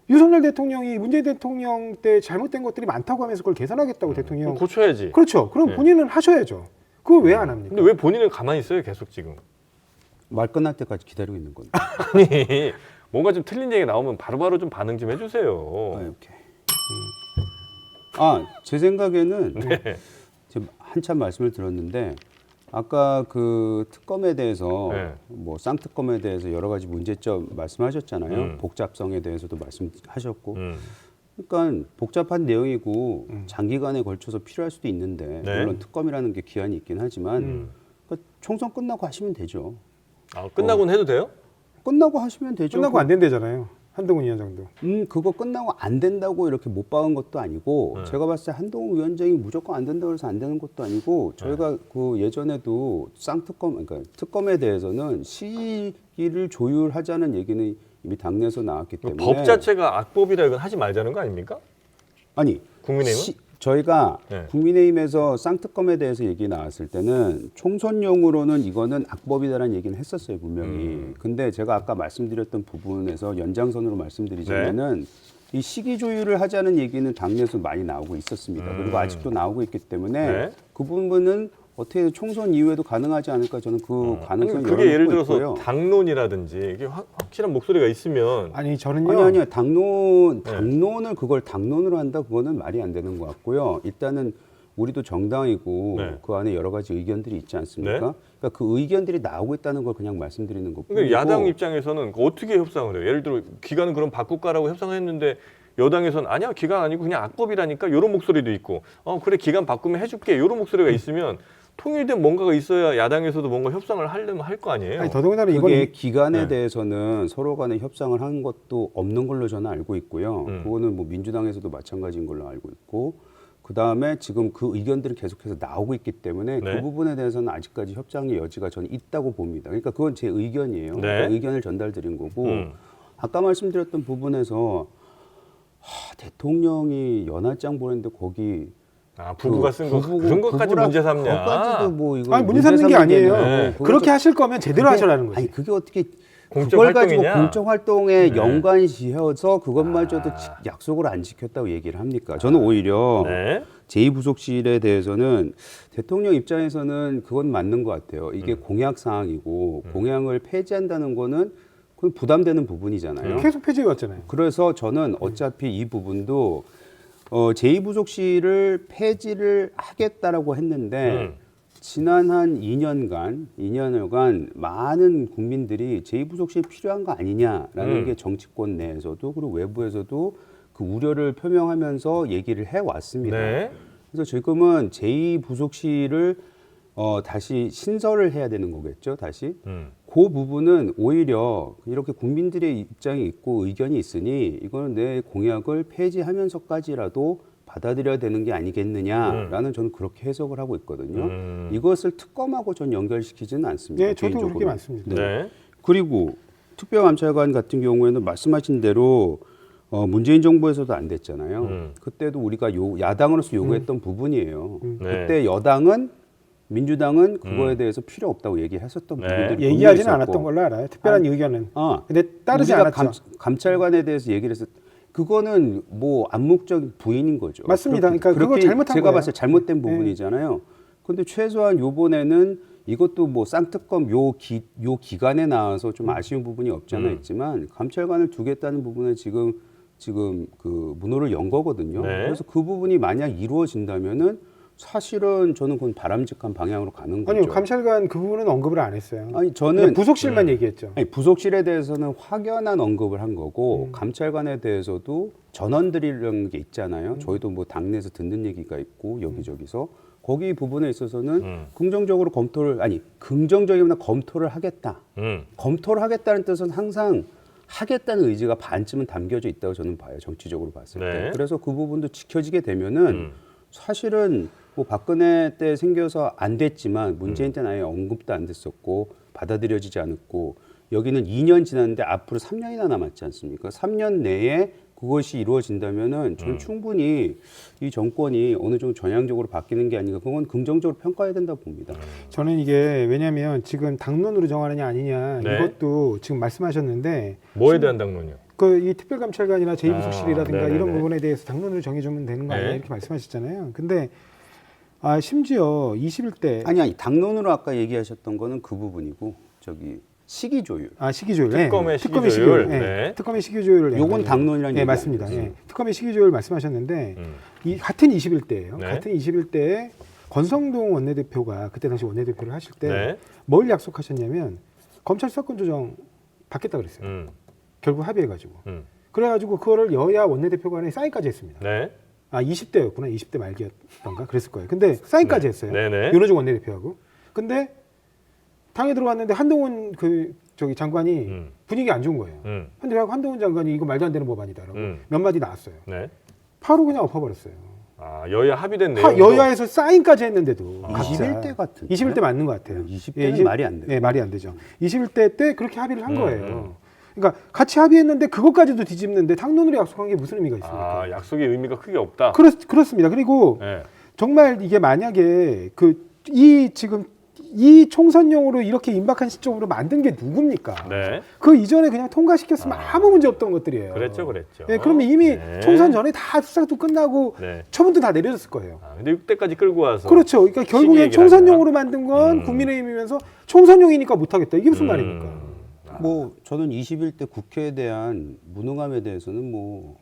윤석열 대통령이 문재인 대통령 때 잘못된 것들이 많다고 하면서 그걸 개선하겠다고 대통령. 고쳐야지. 그렇죠. 그럼 네. 본인은 하셔야죠. 그걸 왜 안 합니까? 근데 왜 본인은 가만히 있어요, 계속 지금? 말 끝날 때까지 기다리고 있는 건데. 아니, 뭔가 좀 틀린 얘기 나오면 바로바로 좀 반응 좀 해주세요. 이렇게. 제 생각에는 네. 지금 한참 말씀을 들었는데 아까 그 특검에 대해서 네. 뭐 쌍특검에 대해서 여러 가지 문제점 말씀하셨잖아요. 복잡성에 대해서도 말씀하셨고. 그러니까 복잡한 내용이고 장기간에 걸쳐서 필요할 수도 있는데 네. 물론 특검이라는 게 기한이 있긴 하지만 그러니까 총선 끝나고 하시면 되죠. 끝나고는 해도 돼요? 끝나고 하시면 되죠. 끝나고 안 된대잖아요. 한동훈 위원장도. 그거 끝나고 안 된다고 이렇게 못 박은 것도 아니고 네. 제가 봤을 때 한동훈 위원장이 무조건 안 된다고 해서 안 되는 것도 아니고 저희가 그 예전에도 쌍특검 그러니까 특검에 대해서는 시기를 조율하자는 얘기는 이미 당내에서 나왔기 때문에 법 자체가 악법이라 이건 하지 말자는 거 아닙니까? 아니 국민의힘은? 저희가 네. 국민의힘에서 쌍특검에 대해서 얘기 나왔을 때는 총선용으로는 이거는 악법이다라는 얘기는 했었어요 분명히. 근데 제가 아까 말씀드렸던 부분에서 연장선으로 말씀드리자면은 이 시기 조율을 하자는 얘기는 당내에서 많이 나오고 있었습니다. 그리고 아직도 나오고 있기 때문에 네. 그 부분은 어떻게 총선 이후에도 가능하지 않을까 저는 그 가능성이 그게 예를 열어놓고 들어서 있고요. 당론이라든지 이게 확실한 목소리가 있으면 아니 저는요. 아니요. 당론을 그걸 당론으로 한다 그거는 말이 안 되는 것 같고요. 일단은 우리도 정당이고 네. 그 안에 여러 가지 의견들이 있지 않습니까? 네. 그러니까 그 의견들이 나오고 있다는 걸 그냥 말씀드리는 것뿐이고. 그러니까 야당 입장에서는 어떻게 협상을 해요? 예를 들어 기간은 그럼 바꿀까라고 협상을 했는데 여당에서는 아니야 기간 아니고 그냥 악법이라니까 이런 목소리도 있고 그래 기간 바꾸면 해줄게 이런 목소리가 있으면 통일된 뭔가가 있어야 야당에서도 뭔가 협상을 하려면 할 거 아니에요. 아니 더더군다나 그게 이번에 기간에 네. 대해서는 서로 간에 협상을 한 것도 없는 걸로 저는 알고 있고요. 음. 그거는 뭐 민주당에서도 마찬가지인 걸로 알고 있고 그 다음에 지금 그 의견들이 계속해서 나오고 있기 때문에 네. 그 부분에 대해서는 아직까지 협상의 여지가 저는 있다고 봅니다. 그러니까 그건 제 의견이에요. 네. 그러니까 의견을 전달드린 거고 아까 말씀드렸던 부분에서 대통령이 연하장 보냈는데 거기 부부가 쓴 거 그런 것까지 문제 삼냐? 그것까지도 뭐 이거 아니 문제 삼는 게 아니에요. 네. 그렇게 하실 거면 제대로 그게- 하셔라는 거지. 아니 그게 어떻게 공적 그걸 가지고 활동이냐? 공적 활동에 네. 연관이 지어서 그것마저도 약속을 안 지켰다고 얘기를 합니까? 저는 오히려 네. 제2부속실에 대해서는 대통령 입장에서는 그건 맞는 것 같아요. 이게 공약 사항이고 공약을 폐지한다는 거는 그건 부담되는 부분이잖아요. 계속 폐지해 왔잖아요. 그래서 저는 어차피 이 부분도 제2부속실을 폐지를 하겠다라고 했는데 지난 한 2년간 많은 국민들이 제2부속실 필요한 거 아니냐라는 게 정치권 내에서도 그리고 외부에서도 그 우려를 표명하면서 얘기를 해왔습니다. 네. 그래서 지금은 제2부속실을 다시 신설을 해야 되는 거겠죠, 다시. 그 부분은 오히려 이렇게 국민들의 입장이 있고 의견이 있으니 이거는 내 공약을 폐지하면서까지라도 받아들여야 되는 게 아니겠느냐라는 저는 그렇게 해석을 하고 있거든요. 이것을 특검하고 전 연결시키지는 않습니다. 네, 저도 개인적으로. 그렇게 많습니다. 네. 그리고 특별감찰관 같은 경우에는 말씀하신 대로 문재인 정부에서도 안 됐잖아요. 그때도 우리가 야당으로서 요구했던 부분이에요. 네. 그때 여당은 민주당은 그거에 대해서 필요 없다고 얘기했었던 네. 부분들이 분명히 얘기하지는 있었고. 않았던 걸로 알아요. 특별한 의견은. 근데 따르지 우리가 않았죠. 감찰관에 대해서 얘기를 해서 그거는 뭐 암묵적 부인인 거죠. 맞습니다. 그러니까 그거 그렇게 잘못한 제가 거예요. 봤을 때 잘못된 네. 부분이잖아요. 근데 최소한 요번에는 이것도 뭐 쌍특검 요 기간에 나와서 좀 아쉬운 부분이 없지 않아 있지만 감찰관을 두겠다는 부분에 지금 그 문호를 연 거거든요. 네. 그래서 그 부분이 만약 이루어진다면은 사실은 저는 그건 바람직한 방향으로 가는 거죠. 아니요, 감찰관 그 부분은 언급을 안 했어요. 아니 그냥 저는 부속실만 얘기했죠. 아니, 부속실에 대해서는 확연한 언급을 한 거고 감찰관에 대해서도 전원들이라는 게 있잖아요. 저희도 뭐 당내에서 듣는 얘기가 있고 여기저기서 거기 부분에 있어서는 긍정적으로 긍정적이거나 검토를 하겠다. 검토를 하겠다는 뜻은 항상 하겠다는 의지가 반쯤은 담겨져 있다고 저는 봐요. 정치적으로 봤을 네. 때. 그래서 그 부분도 지켜지게 되면은 사실은 뭐 박근혜 때 생겨서 안 됐지만 문재인 때는 아예 언급도 안 됐었고 받아들여지지 않았고 여기는 2년 지났는데 앞으로 3년이나 남았지 않습니까? 3년 내에 그것이 이루어진다면은 저는 충분히 이 정권이 어느 정도 전향적으로 바뀌는 게 아닌가 그건 긍정적으로 평가해야 된다고 봅니다. 저는 이게 왜냐하면 지금 당론으로 정하느냐 아니냐 네. 이것도 지금 말씀하셨는데 뭐에 대한 당론이요? 이 특별감찰관이나 제2부속실이라든가 네네네. 이런 부분에 대해서 당론으로 정해주면 되는 거 아니냐 네. 이렇게 말씀하셨잖아요. 근데 심지어 21대 아니 당론으로 아까 얘기하셨던 거는 그 부분이고 저기 시기 조율. 시기 조율. 특검의 특검의 시기 시기 조율. 조율. 네. 특검의 시기 조율을 요건 당론이라는 네, 얘기 맞습니다. 아니에요? 예. 특검의 시기 조율 말씀하셨는데 같은 21대예요. 네. 같은 21대에 권성동 원내대표가 그때 당시 원내대표를 하실 때 네. 뭘 약속하셨냐면 검찰 수사권 조정 받겠다 그랬어요. 결국 합의해가지고. 그래가지고 그거를 여야 원내대표 간에 사인까지 했습니다. 네. 20대였구나. 20대 말기였던가 그랬을 거예요. 근데 사인까지 했어요. 네네. 윤호중 원내대표하고. 근데 당에 들어왔는데 한동훈 장관이 분위기 안 좋은 거예요. 근데 한동훈 장관이 이거 말도 안 되는 법안이다라고 몇 마디 나왔어요. 네. 바로 그냥 엎어버렸어요. 여야 합의된 내용. 여야에서 사인까지 했는데도 21대 같은. 21대 맞는 것 같아요. 20대는 말이 안 돼요. 네, 말이 안 되죠. 21대 때 그렇게 합의를 한 거예요. 그러니까 같이 합의했는데 그것까지도 뒤집는데 당론으로 약속한 게 무슨 의미가 있습니까? 약속의 의미가 크게 없다. 그렇습니다. 그리고 네. 정말 이게 만약에 지금 이 총선용으로 이렇게 임박한 시점으로 만든 게 누굽니까? 네. 그 이전에 그냥 통과시켰으면 아무 문제 없던 것들이에요. 그랬죠. 네, 그러면 이미 네. 총선 전에 다 수사도 끝나고 네. 처분도 다 내려졌을 거예요. 근데 6대까지 끌고 와서. 그렇죠. 그러니까 시기 결국엔 얘기를 총선용으로 만든 건 국민의힘이면서 총선용이니까 못하겠다. 이게 무슨 말입니까? 뭐 저는 21대 국회에 대한 무능함에 대해서는 뭐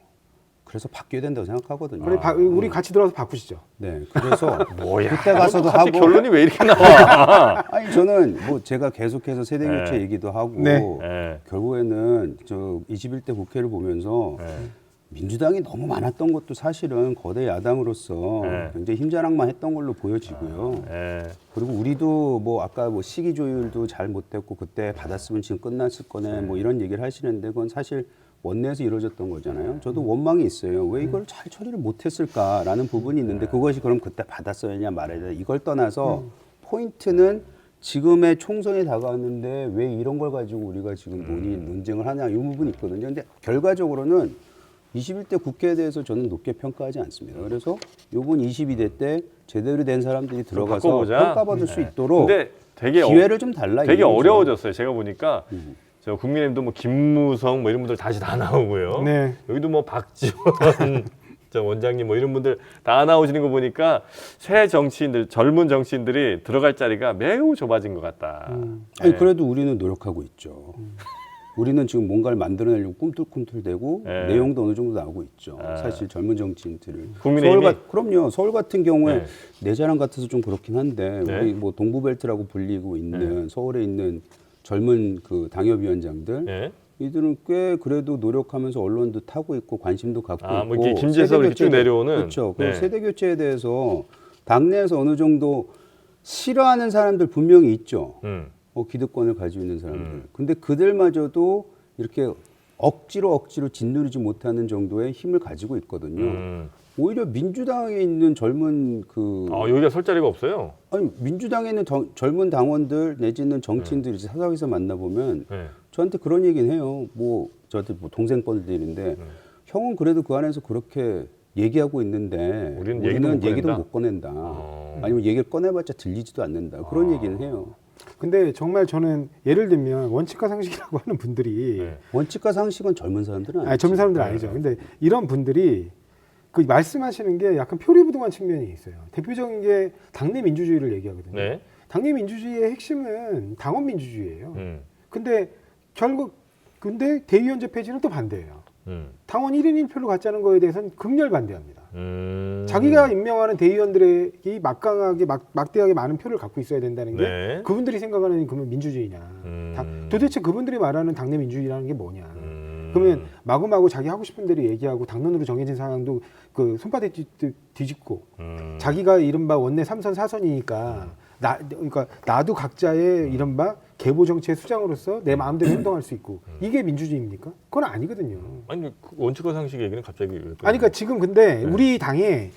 그래서 바뀌어야 된다고 생각하거든요. 우리 같이 들어가서 바꾸시죠. 네, 그래서 뭐야? 그때 가서도 갑자기 하고 결론이 왜 이렇게 나와? 아니 저는 뭐 제가 계속해서 세대 교체 네. 얘기도 하고 네. 결국에는 저 21대 국회를 보면서 네. 민주당이 너무 많았던 것도 사실은 거대 야당으로서 네. 굉장히 힘자랑만 했던 걸로 보여지고요. 네. 그리고 우리도 뭐 아까 뭐 시기 조율도 잘 못했고 그때 받았으면 지금 끝났을 거네 뭐 이런 얘기를 하시는데 그건 사실 원내에서 이루어졌던 거잖아요. 저도 원망이 있어요. 왜 이걸 잘 처리를 못했을까라는 부분이 있는데 그것이 그럼 그때 받았어야 하냐 말아야 되냐 이걸 떠나서 포인트는 지금의 총선이 다가왔는데 왜 이런 걸 가지고 우리가 지금 논쟁을 하냐 이 부분이 있거든요. 근데 결과적으로는 21대 국회에 대해서 저는 높게 평가하지 않습니다. 그래서 이번 22대 때 제대로 된 사람들이 들어가서 바꿔보자. 평가받을 수 있도록 근데 되게 기회를 좀 달라. 되게 이거죠. 어려워졌어요. 제가 보니까 저 국민의힘도 뭐 김무성 뭐 이런 분들 다시 다 나오고요. 네. 여기도 뭐 박지원 저 원장님 뭐 이런 분들 다 나오시는 거 보니까 새 정치인들 젊은 정치인들이 들어갈 자리가 매우 좁아진 것 같다. 아니 네. 그래도 우리는 노력하고 있죠. 우리는 지금 뭔가를 만들어내려고 꿈틀꿈틀대고 네. 내용도 어느 정도 나오고 있죠. 아. 사실 젊은 정치인들을 국민의힘이? 그럼요. 서울 같은 경우에 네. 내 자랑 같아서 좀 그렇긴 한데 네. 우리 뭐 동부벨트라고 불리고 있는 서울에 있는 젊은 그 당협위원장들 네. 이들은 꽤 그래도 노력하면서 언론도 타고 있고 관심도 갖고 아, 있고 뭐 이렇게 김재섭 이렇게 쭉 내려오는? 그렇죠. 그 네. 세대 교체에 대해서 당내에서 어느 정도 싫어하는 사람들 분명히 있죠. 기득권을 가지고 있는 사람들. 근데 그들마저도 이렇게 억지로 짓누르지 못하는 정도의 힘을 가지고 있거든요. 오히려 민주당에 있는 젊은 여기가 설 자리가 없어요. 아니 민주당에 있는 젊은 당원들 내지는 정치인들이 사석에서 만나보면 네. 저한테 그런 얘기는 해요. 뭐 저한테 뭐 동생 뻘들인데 형은 그래도 그 안에서 그렇게 얘기하고 있는데 우리는 우리는 얘기도 얘기도 못 꺼낸다. 못 꺼낸다. 아니면 얘기를 꺼내봤자 들리지도 않는다. 그런 얘기는 해요. 근데 정말 저는 예를 들면 원칙과 상식이라고 하는 분들이 네. 원칙과 상식은 젊은 사람들은 아니지. 아니 젊은 사람들 아니죠. 근데 이런 분들이 그 말씀하시는 게 약간 표리부동한 측면이 있어요. 대표적인 게 당내 민주주의를 얘기하거든요. 네. 당내 민주주의의 핵심은 당원 민주주의예요. 음. 근데 근데 대의원제 폐지는 또 반대예요. 당원 1인 1표로 갖자는 거에 대해서는 극렬 반대합니다. 자기가 임명하는 대의원들이 막대하게 많은 표를 갖고 있어야 된다는 게 네. 그분들이 생각하는 그러면 민주주의냐. 도대체 그분들이 말하는 당내 민주주의라는 게 뭐냐. 그러면 마구마구 자기 하고 싶은 대로 얘기하고 당론으로 정해진 상황도 그 손바닥 뒤집고 자기가 이른바 원내 3선 4선이니까 그러니까 나도 각자의 이른바 계보 정치의 수장으로서 내 마음대로 행동할 수 있고 이게 민주주의입니까? 그건 아니거든요. 아니 그 원칙과 상식 얘기는 갑자기 왜 또- 아니 그러니까 지금 근데 우리 당에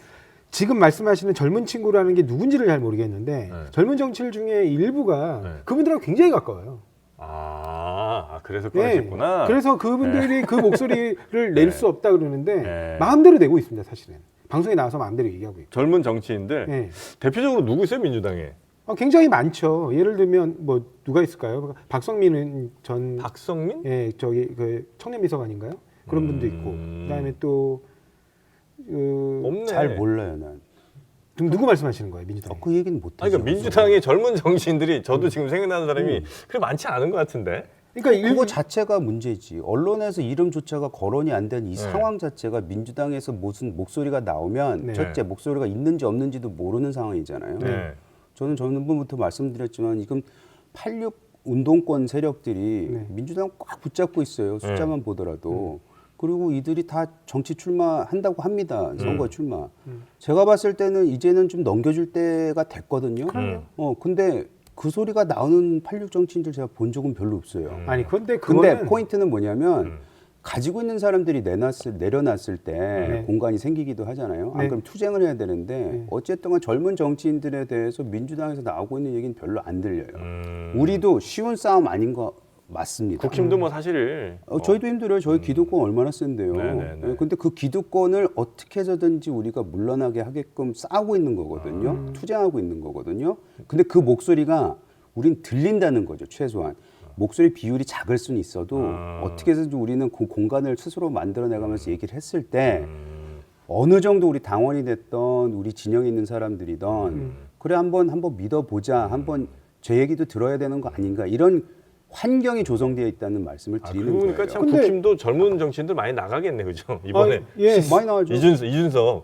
지금 말씀하시는 젊은 친구라는 게 누군지를 잘 모르겠는데 네. 젊은 정치인 중에 일부가 네. 그분들하고 굉장히 가까워요. 그래서 네. 꺼내셨구나. 그래서 그분들이 그 목소리를 낼 수 없다 그러는데 네. 마음대로 내고 있습니다. 사실은 방송에 나와서 마음대로 얘기하고 있고. 젊은 정치인들 네. 대표적으로 누구 있어요 민주당에? 굉장히 많죠. 예를 들면 뭐 누가 있을까요? 박성민 전 박성민? 예, 저기 그 청년비서관인가요? 그런 분도 있고. 그다음에 또 없네. 잘 몰라요 난. 지금 누구 말씀하시는 거예요, 민주당? 그 얘기는 못 아니, 하죠. 그러니까 민주당의 젊은 정치인들이 저도 지금 생각나는 사람이 그렇게 많지 않은 것 같은데. 그러니까 그거 자체가 문제지. 언론에서 이름조차가 거론이 안 된 이 네. 상황 자체가 민주당에서 무슨 목소리가 나오면 네. 첫째 목소리가 있는지 없는지도 모르는 상황이잖아요. 네. 저는 전부터 말씀드렸지만 지금 86 운동권 세력들이 네. 민주당 꽉 붙잡고 있어요. 숫자만 보더라도. 그리고 이들이 다 정치 출마한다고 합니다. 선거 출마. 제가 봤을 때는 이제는 좀 넘겨줄 때가 됐거든요. 근데 그 소리가 나오는 86 정치인들 제가 본 적은 별로 없어요. 아니 근데 근데 그거는 포인트는 뭐냐면 가지고 있는 사람들이 내려놨을 때 네. 공간이 생기기도 하잖아요. 네. 안 그럼 투쟁을 해야 되는데 어쨌든 간 젊은 정치인들에 대해서 민주당에서 나오고 있는 얘기는 별로 안 들려요. 우리도 쉬운 싸움 아닌 거 맞습니다. 국힘도 뭐 사실 저희도 힘들어요. 저희 기득권 얼마나 센데요. 네네네. 근데 그 기득권을 어떻게 해서든지 우리가 물러나게 하게끔 싸우고 있는 거거든요. 투쟁하고 있는 거거든요. 근데 그 목소리가 우린 들린다는 거죠. 최소한. 목소리 비율이 작을 수는 있어도 어떻게 해서든지 우리는 그 공간을 스스로 만들어내가면서 얘기를 했을 때 어느 정도 우리 당원이 됐던 우리 진영에 있는 사람들이던 그래 한번 믿어보자. 한번 제 얘기도 들어야 되는 거 아닌가. 이런 환경이 조성되어 있다는 말씀을 드리는 그러니까 거예요. 참 근데- 국힘도 젊은 정치인들 많이 나가겠네, 그죠? 이번에 예. 많이 나와죠. 이준석과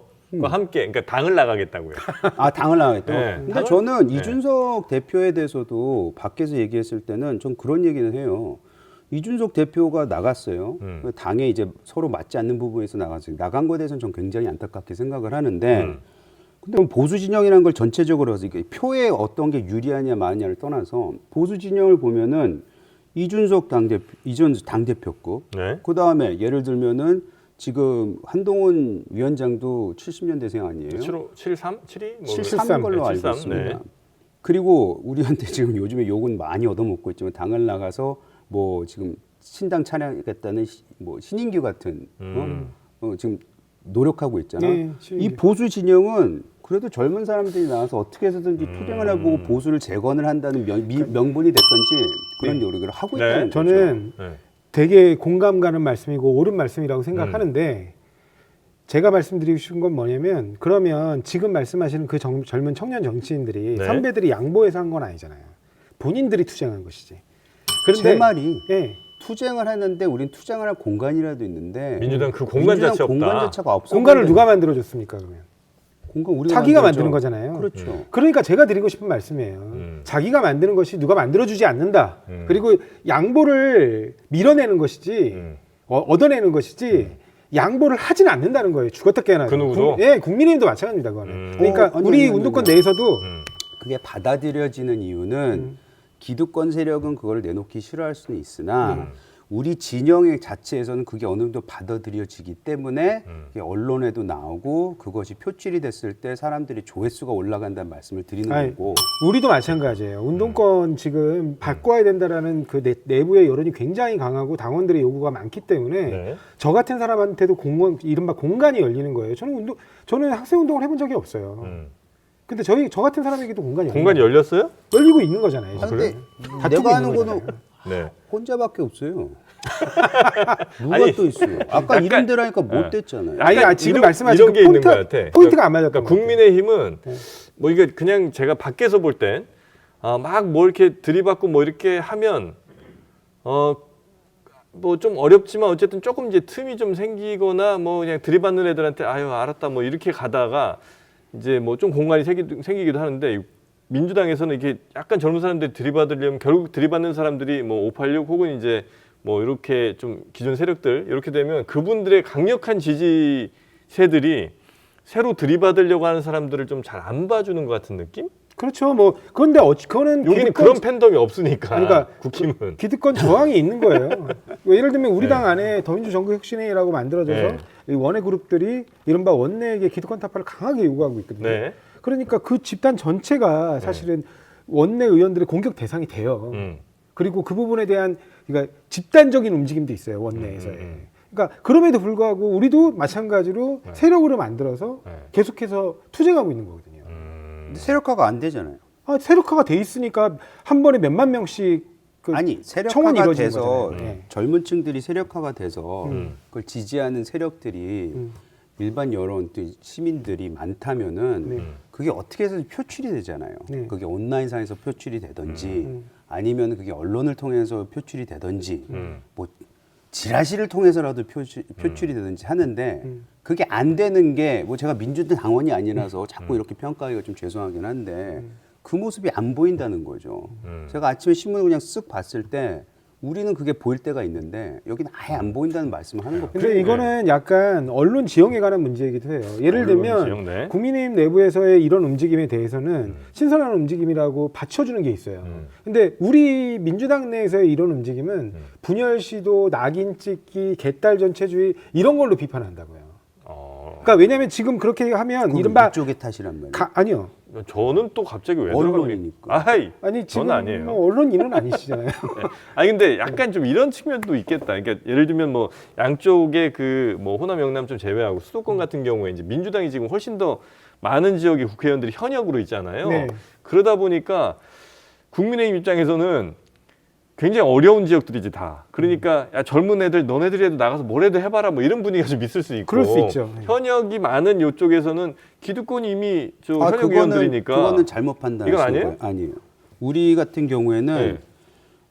함께, 그러니까 당을 나가겠다고요. 당을 나가겠다. 네. 근데 저는 이준석 대표에 대해서도 밖에서 얘기했을 때는 전 그런 얘기는 해요. 이준석 대표가 나갔어요. 당에 이제 서로 맞지 않는 부분에서 나갔어요. 나간 거에 대해서는 전 굉장히 안타깝게 생각을 하는데 근데 보수 진영이라는 걸 전체적으로 해서 이게 표에 어떤 게 유리하냐 마느냐를 떠나서 보수 진영을 보면은 이준석 당대표급. 네. 그 다음에 예를 들면은 지금 한동훈 위원장도 70년대생 아니에요? 73? 72? 뭐 73 걸로 네, 알고 73, 있습니다. 네. 그리고 우리한테 지금 요즘에 욕은 많이 얻어먹고 있지만 당을 나가서 뭐 지금 신당 찬양했다는 뭐 신인규 같은 지금 노력하고 있잖아. 네, 이 신인규. 보수 진영은 그래도 젊은 사람들이 나와서 어떻게 해서든지 투쟁을 해보고 보수를 재건을 한다는 명분이 됐던지 그런 노력을 하고 네. 있다는 거죠. 저는 네. 되게 공감 가는 말씀이고 옳은 말씀이라고 생각하는데 제가 말씀드리고 싶은 건 뭐냐면 그러면 지금 말씀하시는 그 젊은 청년 정치인들이 네. 선배들이 양보해서 한 건 아니잖아요. 본인들이 투쟁한 것이지. 제 말이 예. 투쟁을 했는데 우린 투쟁을 할 공간이라도 있는데 민주당 그 공간 자체 없다. 공간 자체가 없어. 공간을 누가 만들어줬습니까 그러면? 공간 우리가 자기가 만들죠. 만드는 거잖아요. 그렇죠. 그러니까 제가 드리고 싶은 말씀이에요. 자기가 만드는 것이 누가 만들어주지 않는다. 그리고 양보를 밀어내는 것이지 얻어내는 것이지 양보를 하진 않는다는 거예요. 죽었다 깨어나도. 그 누구도? 예, 국민의힘도 마찬가지입니다. 그거는. 그러니까 아니, 우리 아니, 운동권 아니. 내에서도 그게 받아들여지는 이유는 기득권 세력은 그걸 내놓기 싫어할 수는 있으나 우리 진영의 자체에서는 그게 어느 정도 받아들여지기 때문에 그게 언론에도 나오고 그것이 표출이 됐을 때 사람들이 조회수가 올라간다는 말씀을 드리는 아니, 거고 우리도 마찬가지예요. 운동권 지금 바꿔야 된다라는 그 내부의 여론이 굉장히 강하고 당원들의 요구가 많기 때문에 네. 저 같은 사람한테도 이른바 공간이 열리는 거예요. 저는 학생 운동을 해본 적이 없어요. 근데 저 같은 사람에게도 공간이 공간이 열렸어요? 열리고 있는 거잖아요. 아, 지금. 근데 다투고 내가 하는 있는 거는 거잖아요. 네. 혼자밖에 없어요. 누가 아니, 또 있어요? 아까 약간- 이름대로 못 됐잖아요. 아니, 약간 지금 이런- 말씀하신 이런 게 있는 것 포인트가 같아. 포인트가 안 맞았던 그러니까 것 같아요. 국민의힘은 뭐 이게 그냥 제가 밖에서 볼 땐 막 뭐 이렇게 들이받고 뭐 이렇게 하면 뭐 좀 어렵지만 어쨌든 조금 이제 틈이 좀 생기거나 뭐 그냥 들이받는 애들한테 아유 알았다 뭐 이렇게 가다가 이제 뭐 좀 공간이 생기기도 하는데 민주당에서는 이렇게 약간 젊은 사람들이 들이받으려면 결국 들이받는 사람들이 뭐 586 혹은 이제 뭐 이렇게 좀 기존 세력들 이렇게 되면 그분들의 강력한 지지세들이 새로 들이받으려고 하는 사람들을 좀 잘 안 봐주는 것 같은 느낌? 그렇죠. 뭐 그런데 그거는 여기는 기득권- 그런 팬덤이 없으니까. 그러니까 국힘은. 기득권 저항이 있는 거예요. 예를 들면 우리 당 안에 더민주 전국혁신회의라고 만들어져서 네. 이 원외 그룹들이 이른바 원내에게 기득권 타파를 강하게 요구하고 있거든요. 네. 그러니까 그 집단 전체가 사실은 원내 의원들의 공격 대상이 돼요. 그리고 그 부분에 대한 그러니까 집단적인 움직임도 있어요 원내에서의. 그러니까 그럼에도 불구하고 우리도 마찬가지로 세력으로 만들어서 계속해서 투쟁하고 있는 거거든요. 근데 세력화가 안 되잖아요. 세력화가 돼 있으니까 한 번에 몇만 명씩 아니 청원이 세력화가 이루어지는 돼서 거잖아요. 네. 젊은 층들이 세력화가 돼서 그걸 지지하는 세력들이 일반 여론 또 시민들이 많다면은 그게 어떻게 해서 표출이 되잖아요. 네. 그게 온라인상에서 표출이 되든지 아니면 그게 언론을 통해서 표출이 되든지 뭐 지라시를 통해서라도 표출이 되든지 하는데 그게 안 되는 게 뭐 제가 민주당 당원이 아니라서 자꾸 이렇게 평가하기가 좀 죄송하긴 한데 그 모습이 안 보인다는 거죠. 제가 아침에 신문을 그냥 쓱 봤을 때 우리는 그게 보일 때가 있는데 여기는 아예 안 보인다는 말씀을 하는 거거든요. 근데 이거는 약간 언론 지형에 관한 문제이기도 해요. 예를 언론 들면 지형, 네. 국민의힘 내부에서의 이런 움직임에 대해서는 신선한 움직임이라고 받쳐주는 게 있어요. 근데 우리 민주당 내에서의 이런 움직임은 분열 시도, 낙인 찍기, 개딸 전체주의 이런 걸로 비판한다고요. 그러니까 왜냐하면 지금 그렇게 하면 그건 이른바 이쪽의 탓이란 말이에요. 아니요. 저는 또 갑자기 왜 언론이니까. 아이, 아니 지금 저는 아니에요. 뭐 언론인은 아니시잖아요. 아니 근데 약간 좀 이런 측면도 있겠다. 그러니까 예를 들면 뭐 양쪽의 그 뭐 호남 영남 좀 제외하고 수도권 같은 경우에 이제 민주당이 지금 훨씬 더 많은 지역의 국회의원들이 현역으로 있잖아요. 네. 그러다 보니까 국민의힘 입장에서는 굉장히 어려운 지역들이지 다. 그러니까 야, 젊은 애들 너네들이라도 나가서 뭐라도 해봐라 뭐 이런 분위기가 좀 있을 수 있고. 그럴 수 있죠. 네. 현역이 많은 이쪽에서는 기득권이 이미 저 현역 의원들이니까. 그거는 잘못 판단하신 이건 아니에요? 거예요. 아니에요. 우리 같은 경우에는 네.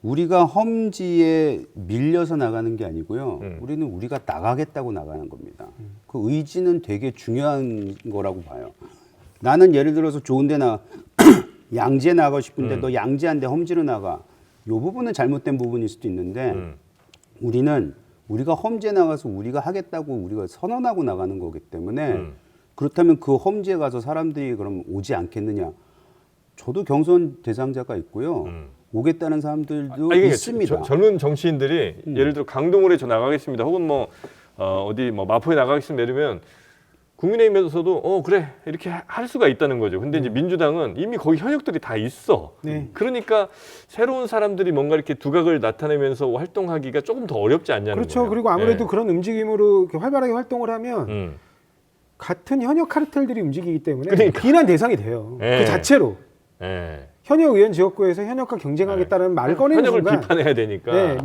우리가 험지에 밀려서 나가는 게 아니고요. 우리는 우리가 나가겠다고 나가는 겁니다. 그 의지는 되게 중요한 거라고 봐요. 나는 예를 들어서 좋은데 양재 나가고 싶은데 너 양재 안 돼 험지로 나가. 요 부분은 잘못된 부분일 수도 있는데 우리는 우리가 험지에 나가서 우리가 하겠다고 우리가 선언하고 나가는 거기 때문에 그렇다면 그 험지에 가서 사람들이 그럼 오지 않겠느냐. 저도 경선 대상자가 있고요. 오겠다는 사람들도 이게 있습니다. 젊은 정치인들이 예를 들어 강동을에 저 나가겠습니다. 혹은 뭐 어디 뭐 마포에 나가겠습니다. 이러면 국민의힘에서도 그래 이렇게 할 수가 있다는 거죠. 근데 이제 민주당은 이미 거기 현역들이 다 있어. 네. 그러니까 새로운 사람들이 뭔가 이렇게 두각을 나타내면서 활동하기가 조금 더 어렵지 않냐는 그렇죠. 거예요. 그리고 아무래도 예. 그런 움직임으로 이렇게 활발하게 활동을 하면 같은 현역 카르텔들이 움직이기 때문에 그러니까. 비난 대상이 돼요. 예. 그 자체로. 예. 현역 의원 지역구에서 현역과 경쟁하겠다는 말을 꺼내는 현역을 순간 비판해야 되니까. 네,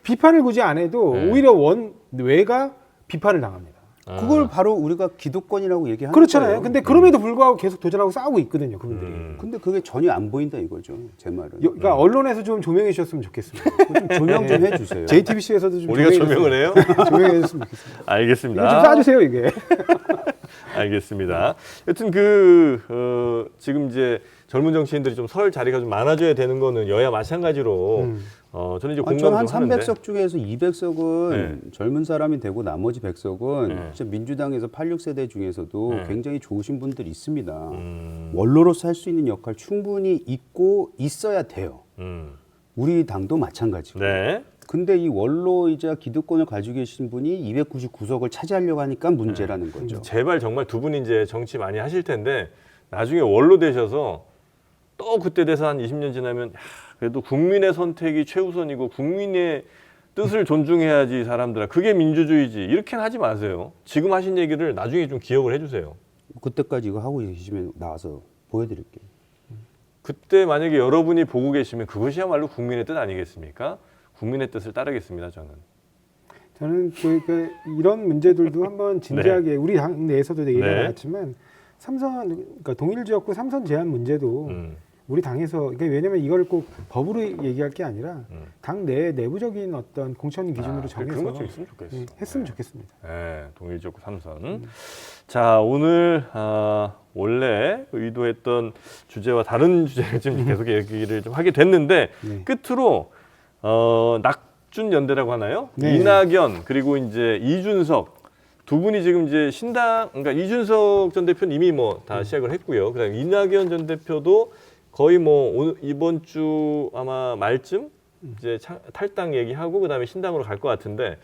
비판을 굳이 안 해도 네. 오히려 원외가 비판을 당합니다. 그걸 바로 우리가 기득권이라고 얘기하는 그렇잖아요. 거예요. 근데 그럼에도 불구하고 계속 도전하고 싸우고 있거든요, 그분들이. 근데 그게 전혀 안 보인다 이거죠. 제 말은. 그러니까 언론에서 좀 조명해 주셨으면 좋겠습니다. 좀 조명 좀 해주세요. JTBC에서도 좀 우리가 조명을 해요? 조명해 줬으면 좋겠습니다. 알겠습니다. 이거 좀 싸주세요, 이게. 알겠습니다. 여튼 지금 이제 젊은 정치인들이 좀 설 자리가 좀 많아져야 되는 거는 여야 마찬가지로 저는 이제 공감도 한 하는데 300석 중에서 200석은 네. 젊은 사람이 되고 나머지 100석은 네. 진짜 민주당에서 86세대 중에서도 네. 굉장히 좋으신 분들이 있습니다. 원로로서 할 수 있는 역할 충분히 있고 있어야 돼요. 우리 당도 마찬가지고. 네. 근데 이 원로이자 기득권을 가지고 계신 분이 299석을 차지하려고 하니까 문제라는 거죠. 제발 정말 두 분이 이제 정치 많이 하실 텐데 나중에 원로 되셔서 또 그때 돼서 한 20년 지나면 그래도 국민의 선택이 최우선이고 국민의 뜻을 존중해야지 사람들아. 그게 민주주의지. 이렇게는 하지 마세요. 지금 하신 얘기를 나중에 좀 기억을 해주세요. 그때까지 이거 하고 계시면 나와서 보여드릴게요. 그때 만약에 여러분이 보고 계시면 그것이야말로 국민의 뜻 아니겠습니까? 국민의 뜻을 따르겠습니다. 저는. 저는 이런 문제들도 한번 진지하게 우리 당 내에서도 얘기가 네. 나왔지만 그러니까 동일 지역구 3선 제한 문제도 우리 당에서 그러니까 왜냐면 이걸 꼭 법으로 얘기할 게 아니라 당 내 내부적인 어떤 공천 기준으로 정해서 그런 것 좀 있으면 좋겠어요. 했으면 좋겠습니다. 네, 동일 지역구 3선. 자, 오늘 원래 의도했던 주제와 다른 주제를 지금 계속 얘기를 좀 하게 됐는데 네. 끝으로 낙준 연대라고 하나요? 네. 이낙연 그리고 이제 이준석 두 분이 지금 이제 그러니까 이준석 전 대표는 이미 뭐 다 시작을 했고요. 그다음에 이낙연 전 대표도 거의 뭐 이번 주 아마 말쯤 이제 탈당 얘기하고 그다음에 신당으로 갈 것 같은데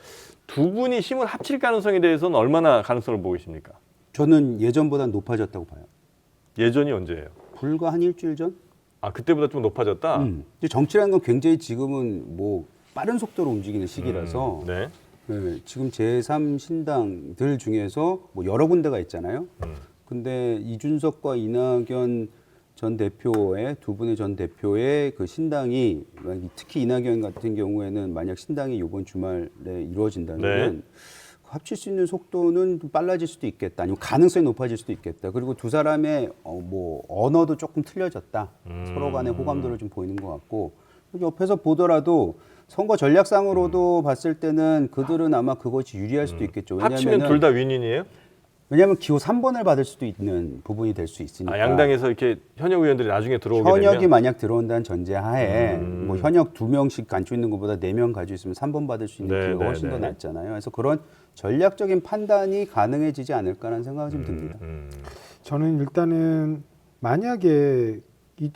두 분이 힘을 합칠 가능성에 대해서는 얼마나 가능성을 보고 계십니까? 저는 예전보다 높아졌다고 봐요. 예전이 언제예요? 불과 한 일주일 전? 그때보다 좀 높아졌다. 이제 정치라는 건 굉장히 지금은 뭐 빠른 속도로 움직이는 시기라서 네. 네, 지금 제3 신당들 중에서 뭐 여러 군데가 있잖아요. 근데 이준석과 이낙연 전 대표의 두 분의 전 대표의 그 신당이 특히 이낙연 같은 경우에는 만약 신당이 이번 주말에 이루어진다면 네. 합칠 수 있는 속도는 좀 빨라질 수도 있겠다. 아니면 가능성이 높아질 수도 있겠다. 그리고 두 사람의 뭐 언어도 조금 틀려졌다. 서로 간의 호감도를 좀 보이는 것 같고 옆에서 보더라도 선거 전략상으로도 봤을 때는 그들은 아마 그것이 유리할 수도 있겠죠. 합치면 둘 다 윈윈이에요? 왜냐하면 기호 3번을 받을 수도 있는 부분이 될 수 있으니까. 양당에서 이렇게 현역 의원들이 나중에 들어오게 현역이 되면 만약 들어온다는 전제하에 뭐 현역 2명씩 갖고 있는 것보다 4명 가지고 있으면 3번 받을 수 있는 기회가 훨씬 더 낫잖아요. 그래서 그런 전략적인 판단이 가능해지지 않을까라는 생각이 좀 듭니다. 저는 일단은 만약에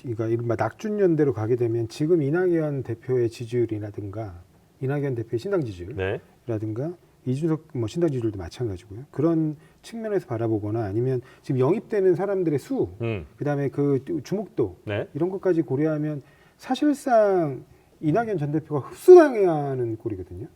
그러니까 이른바 낙준연대로 가게 되면 지금 이낙연 대표의 지지율이라든가 이낙연 대표의 신당 지지율이라든가 이준석 뭐 신당 지지율도 마찬가지고요. 그런 측면에서 바라보거나 아니면 지금 영입되는 사람들의 수, 그다음에 그 주목도 네. 이런 것까지 고려하면 사실상 이낙연 전 대표가 흡수당해야 하는 꼴이거든요.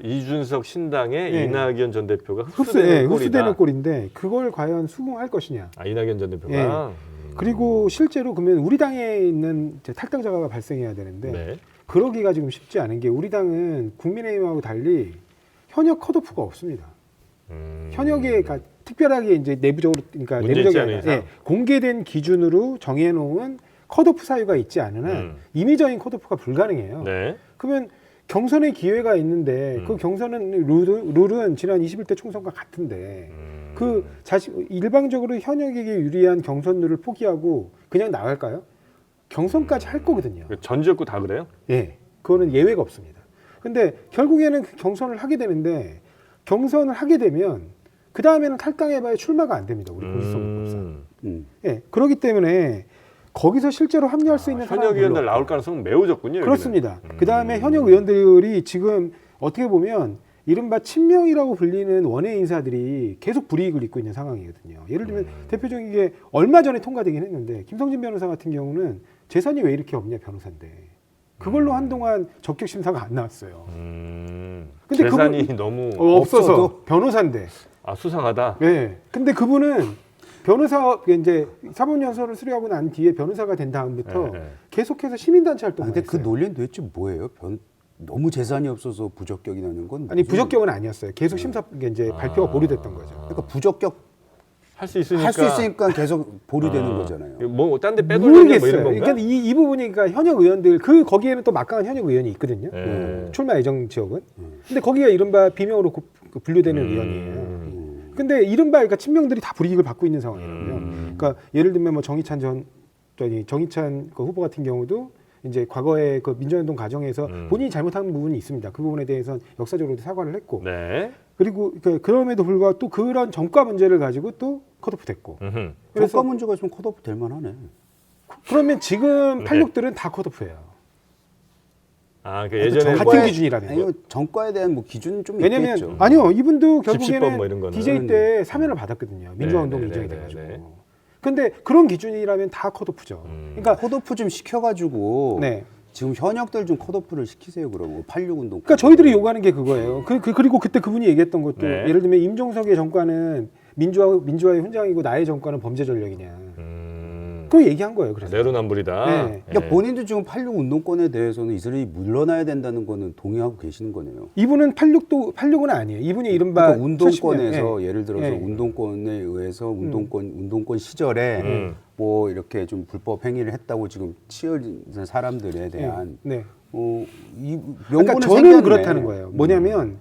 이준석 신당에 네. 이낙연 전 대표가 흡수되는 꼴이다. 흡수되는 꼴인데 그걸 과연 수긍할 것이냐. 이낙연 전 대표가. 그리고 실제로 그러면 우리 당에 있는 탈당자가 발생해야 되는데 네. 그러기가 지금 쉽지 않은 게 우리 당은 국민의힘하고 달리 현역 컷오프가 없습니다. 현역에 특별하게 이제 내부적으로 그러니까 내부적인 아니라 공개된 기준으로 정해놓은 컷오프 사유가 있지 않은 한 임의적인 컷오프가 불가능해요. 네. 그러면 경선의 기회가 있는데 그 경선은 룰은 지난 21대 총선과 같은데 일방적으로 현역에게 유리한 경선룰을 포기하고 그냥 나갈까요? 경선까지 할 거거든요. 전 지역구 다 그래요? 예, 그거는 예외가 없습니다. 근데 결국에는 경선을 하게 되는데 경선을 하게 되면 그 다음에는 탈당해봐야 출마가 안 됩니다. 우리 공직선거법상. 예, 그렇기 때문에 거기서 실제로 합류할 수 있는 현역 사람은 의원들 별로 나올 가능성은 매우 적군요. 그렇습니다. 그 다음에 현역 의원들이 지금 어떻게 보면 이른바 친명이라고 불리는 원외 인사들이 계속 불이익을 입고 있는 상황이거든요. 예를 들면 대표적인 게 얼마 전에 통과되긴 했는데 김성진 변호사 같은 경우는 재산이 왜 이렇게 없냐 변호사인데 그걸로 한동안 적격 심사가 안 나왔어요. 근데 재산이 너무 없어서 없어도? 변호사인데. 아, 수상하다. 네. 근데 그분은 변호사 이제 사법연수원을 수료하고 난 뒤에 변호사가 된 다음부터 네. 계속해서 시민단체 아, 활동을 근데 그 했어요. 논리는 도대체 뭐예요? 너무 재산이 없어서 부적격이 나는 건 아니 무슨- 부적격은 아니었어요. 계속 심사 이제 발표가 보류됐던 거죠. 그러니까 부적격 할 수 있으니까. 할 수 있으니까 계속 보류되는 거잖아요. 뭐 딴 데 빼돌리냐 뭐 모르겠어요. 이런 건가? 그러니까 이 부분이 그러니까 현역 의원들 거기에는 또 막강한 현역 의원이 있거든요. 네. 출마 예정 지역은. 근데 거기가 이른바 비명으로 분류되는 의원이에요. 근데 이른바 그러니까 친명들이 다 불이익을 받고 있는 상황이라고요. 그러니까 예를 들면 뭐 정의찬 그 후보 같은 경우도 이제 과거에 그 민주화운동 과정에서 본인이 잘못한 부분이 있습니다. 그 부분에 대해서는 역사적으로도 사과를 했고, 네. 그리고 그럼에도 불구하고 또 그런 정과 문제를 가지고 또 컷오프됐고. 음흠. 그래서 정가 문제가 있으면 컷오프 될 만하네. 그러면 지금 네. 86들은 다 컷오프예요. 아, 그 예전에 같은 뭐- 기준이라면. 아니, 정가에 대한 뭐 기준은 좀 왜냐면 있겠죠. 아니요 이분도 집시법 뭐 이런 결국에는 거는. DJ 때 사면을 받았거든요. 민주화운동 네, 인정이 네, 돼가지고. 네. 근데 그런 기준이라면 다 컷오프죠. 그러니까 컷오프 좀 시켜가지고 네. 지금 현역들 좀 컷오프를 시키세요. 그러고 86 운동. 그러니까 저희들이 요구하는 게 그거예요. 그리고 그때 그분이 얘기했던 것도 네. 예를 들면 임종석의 정과는 민주화의 훈장이고 나의 정과는 범죄 전력이냐. 그거 얘기한 거예요. 그래서. 내로남불이다. 네. 그러니까 본인도 지금 86 운동권에 대해서는 이 사람이 물러나야 된다는 거는 동의하고 계시는 거네요. 이분은 86은 아니에요. 이분이 이른바 그러니까 운동권에서 80년, 예를 들어서 예. 운동권에 의해서 운동권 시절에 뭐 이렇게 좀 불법 행위를 했다고 지금 치여진 사람들에 대한 네. 이 그러니까 명분을 저는 생겼네. 그렇다는 거예요. 뭐냐면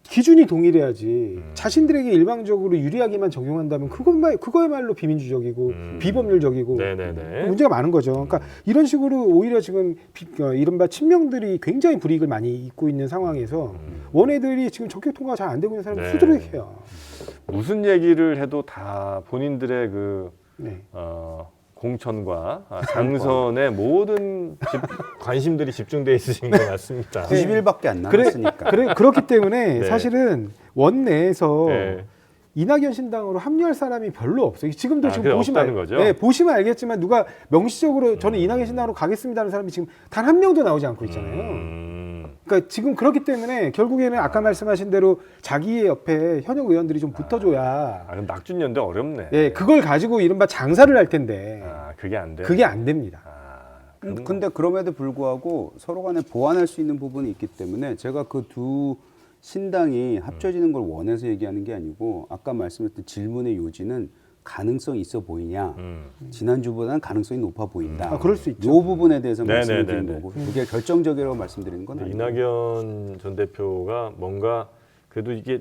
기준이 동일해야지 자신들에게 일방적으로 유리하게만 적용한다면 그거야말로 비민주적이고 비법률적이고 네네네. 문제가 많은 거죠. 그러니까 이런 식으로 오히려 지금 이른바 친명들이 굉장히 불이익을 많이 입고 있는 상황에서 원애들이 지금 적격 통과가 잘 안 되고 있는 사람이 네. 후드룩해요. 무슨 얘기를 해도 다 본인들의 그 네. 공천과 당선의 모든 관심들이 집중돼 있으신 것 같습니다. 90일밖에 안 남았으니까. 그렇기 때문에 네. 사실은 원내에서 네. 이낙연 신당으로 합류할 사람이 별로 없어요. 지금도 아, 지금 그게 보시면 없다는 거죠? 네, 보시면 알겠지만 누가 명시적으로 저는 이낙연 신당으로 가겠습니다는 사람이 지금 단 한 명도 나오지 않고 있잖아요. 그러니까 지금 그렇기 때문에 결국에는 아까 말씀하신 대로 자기의 옆에 현역 의원들이 좀 붙어줘야 그럼 낙준연대 어렵네. 예, 그걸 가지고 이른바 장사를 할 텐데 그게 안 돼. 그게 안 됩니다. 근데 그럼에도 불구하고 서로 간에 보완할 수 있는 부분이 있기 때문에 제가 그 두 신당이 합쳐지는 걸 원해서 얘기하는 게 아니고 아까 말씀했던 질문의 요지는 가능성이 있어 보이냐. 지난주보다는 가능성이 높아 보인다. 아, 그럴 수 있죠. 이 부분에 대해서 네네네네. 말씀을 드린 거고 그게 결정적이라고 말씀드리는 건 아니에요. 이낙연 전 대표가 뭔가 그래도 이게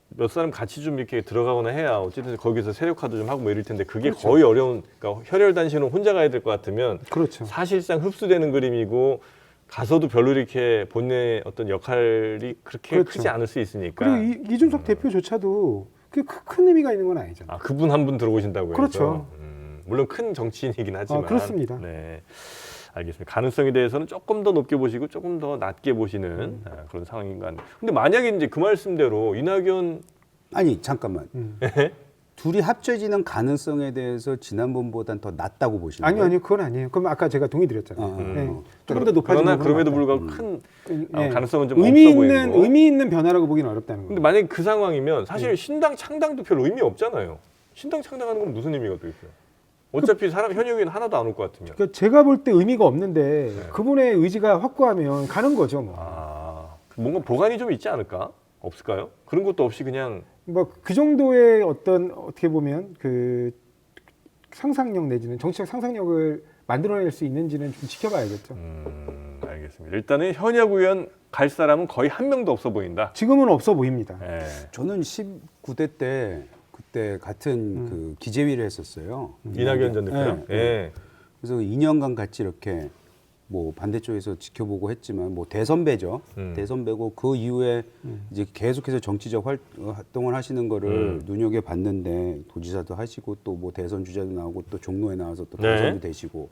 몇 사람 같이 좀 이렇게 들어가거나 해야 어쨌든 거기서 세력화도 좀 하고 뭐 이럴 텐데 그게 그렇죠. 거의 어려운, 그러니까 혈혈단신으로 혼자 가야 될 것 같으면 그렇죠. 사실상 흡수되는 그림이고 가서도 별로 이렇게 본인의 어떤 역할이 그렇게 그렇죠. 크지 않을 수 있으니까. 그리고 이준석 대표조차도 그게 큰 의미가 있는 건 아니잖아요. 그분 한 분 들어오신다고요. 그렇죠. 물론 큰 정치인이긴 하지만. 그렇습니다. 네. 알겠습니다. 가능성에 대해서는 조금 더 높게 보시고 조금 더 낮게 보시는 그런 상황인 것 같네요. 근데 만약에 이제 그 말씀대로 이낙연 아니 잠깐만. 둘이 합쳐지는 가능성에 대해서 지난번보단 더 낮다고 보시는 아니요, 거예요? 아니요, 그건 아니에요. 그럼 아까 제가 동의 드렸잖아요. 네. 조금 더 높아지는 그러나 부분은 그럼에도 맞다. 불구하고 큰 예. 가능성은 좀 의미 없어 보이는 있는 거. 의미 있는 변화라고 보기는 어렵다는 근데 거예요. 만약에 그 상황이면 사실 신당 창당도 별 의미 없잖아요. 신당 창당하는 건 무슨 의미가 또 있어요? 어차피 사람 현역인 하나도 안 올 것 같으면. 그러니까 제가 볼 때 의미가 없는데 그분의 의지가 확고하면 가는 거죠, 뭐. 뭔가 보관이 좀 있지 않을까? 없을까요? 그런 것도 없이 그냥 뭐 그 정도의 어떤 어떻게 보면 그 상상력 내지는 정치적 상상력을 만들어낼 수 있는지는 좀 지켜봐야겠죠. 알겠습니다. 일단은 현역 의원 갈 사람은 거의 한 명도 없어 보인다. 지금은 없어 보입니다. 예. 저는 19대 때 그때 같은 그 기재위를 했었어요. 이낙연 전 대표요. 네. 예. 그래서 2년간 같이 이렇게 뭐 반대쪽에서 지켜보고 했지만 뭐 대선배죠. 대선배고 그 이후에 이제 계속해서 정치적 활동을 하시는 거를 눈여겨 봤는데 도지사도 하시고 또 뭐 대선 주자도 나오고 또 종로에 나와서 또 당선도 되시고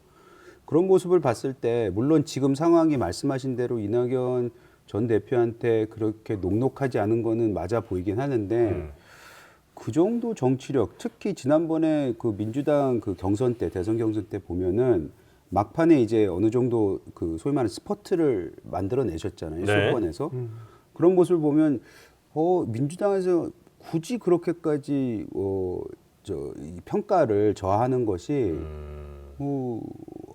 그런 모습을 봤을 때 물론 지금 상황이 말씀하신 대로 이낙연 전 대표한테 그렇게 녹록하지 않은 거는 맞아 보이긴 하는데 그 정도 정치력 특히 지난번에 그 민주당 그 경선 때 대선 경선 때 보면은 막판에 이제 어느 정도 그 소위 말하는 스퍼트를 만들어내셨잖아요. 수도권에서. 그런 모습을 보면 민주당에서 굳이 그렇게까지 이 평가를 저하하는 것이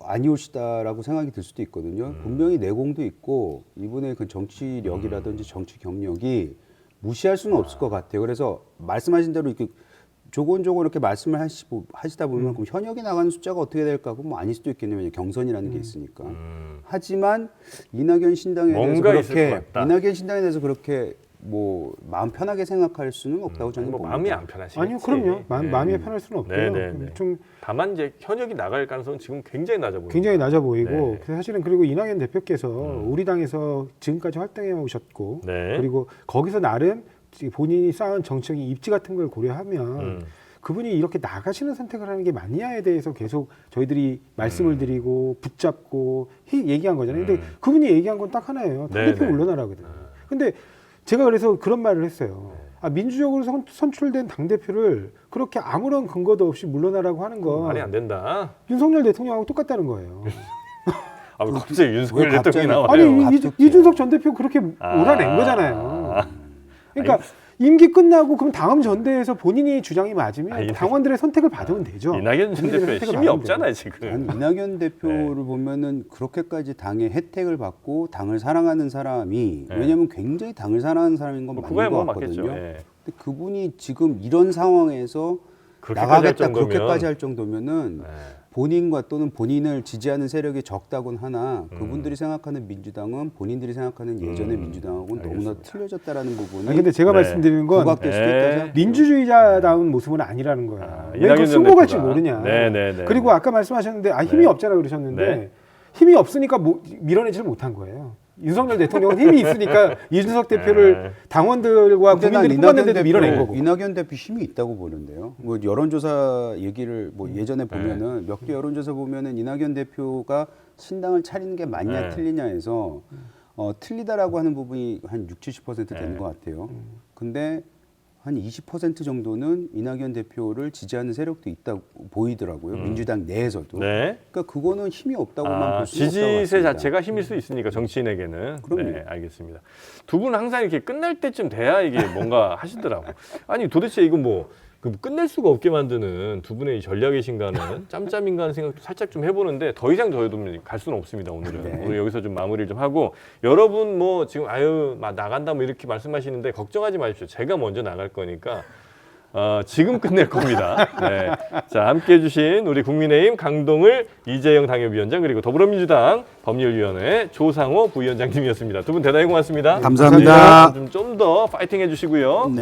아니올시다라고 생각이 들 수도 있거든요. 분명히 내공도 있고 이분의 그 정치력이라든지 정치 경력이 무시할 수는 없을 것 같아요. 그래서 말씀하신 대로 이렇게 조곤조곤 이렇게 말씀을 하시다 보면 그럼 현역에 나가는 숫자가 어떻게 될까? 뭐 아닐 수도 있겠네요. 왜냐면 경선이라는 게 있으니까. 하지만 이낙연 신당에 대해서 그렇게 뭐 마음 편하게 생각할 수는 없다고 저는 뭐 봅니다. 마음이 안 편하시겠지. 아니요, 그럼요. 마음이 편할 수는 없고요. 좀 다만 이제 현역이 나갈 가능성은 지금 굉장히 낮아 보입니다. 굉장히 낮아 보이고 사실은 그리고 이낙연 대표께서 우리 당에서 지금까지 활동해 오셨고 그리고 거기서 나름 본인이 쌓은 정책의 입지 같은 걸 고려하면 그분이 이렇게 나가시는 선택을 하는 게 맞냐에 대해서 계속 저희들이 말씀을 드리고 붙잡고 얘기한 거잖아요. 근데 그분이 얘기한 건 딱 하나예요. 당대표 물러나라거든요. 근데 제가 그래서 그런 말을 했어요. 민주적으로 선출된 당대표를 그렇게 아무런 근거도 없이 물러나라고 하는 건 말이 안 된다. 윤석열 대통령하고 똑같다는 거예요. 왜 갑자기 윤석열 대통령이 나와요? 아니 이준석 전 대표 그렇게 몰아낸 거잖아요. 그러니까 임기 끝나고 그럼 다음 전대에서 본인이 주장이 맞으면 당원들의 선택을 받으면 되죠. 이낙연 전 대표 힘이 없잖아요 지금. 이낙연 대표를 보면은 그렇게까지 당의 혜택을 받고 당을 사랑하는 사람이 왜냐하면 굉장히 당을 사랑하는 사람인 건 맞는 것 같거든요. 근데 그분이 지금 이런 상황에서 나가겠다 그렇게까지 할 정도면은 본인과 또는 본인을 지지하는 세력이 적다곤 하나 그분들이 생각하는 민주당은 본인들이 생각하는 예전의 민주당하고는 너무나 틀려졌다라는 부분이 근데 제가 말씀드리는 건 부각될 수도 있다. 민주주의자다운 모습은 아니라는 거야. 왜 그걸 숨어갈지 모르냐. 그리고 아까 말씀하셨는데 힘이 없잖아 그러셨는데 힘이 없으니까 밀어내지를 못한 거예요. 윤석열 대통령은 힘이 있으니까 이준석 대표를 당원들과 국민들이 뽑았는데도 밀어낸 거고. 이낙연 대표 힘이 있다고 보는데요. 뭐 여론조사 얘기를 뭐 예전에 보면은 몇 개 여론조사 보면은 이낙연 대표가 신당을 차리는 게 맞냐 틀리냐에서 틀리다라고 하는 부분이 한 60-70% 되는 것 같아요. 근데 한 20% 정도는 이낙연 대표를 지지하는 세력도 있다고 보이더라고요. 민주당 내에서도. 그러니까 그거는 힘이 없다고만 볼 수 없다고 지지세 자체가 힘일 수 있으니까 정치인에게는. 그럼요. 알겠습니다. 두 분은 항상 이렇게 끝날 때쯤 돼야 이게 뭔가 하시더라고. 아니 도대체 이거 뭐 끝낼 수가 없게 만드는 두 분의 이 전략이신가는 짬짬인가 하는 생각도 살짝 좀 해보는데 더 이상 저희도 갈 수는 없습니다. 오늘은. 오늘 여기서 좀 마무리를 좀 하고 여러분 뭐 지금 나간다 뭐 이렇게 말씀하시는데 걱정하지 마십시오. 제가 먼저 나갈 거니까 지금 끝낼 겁니다. 자, 함께해 주신 우리 국민의힘 강동을 이재영 당협위원장 그리고 더불어민주당 법률위원회 조상호 부위원장님이었습니다. 두 분 대단히 고맙습니다. 감사합니다. 좀 더 파이팅 해주시고요.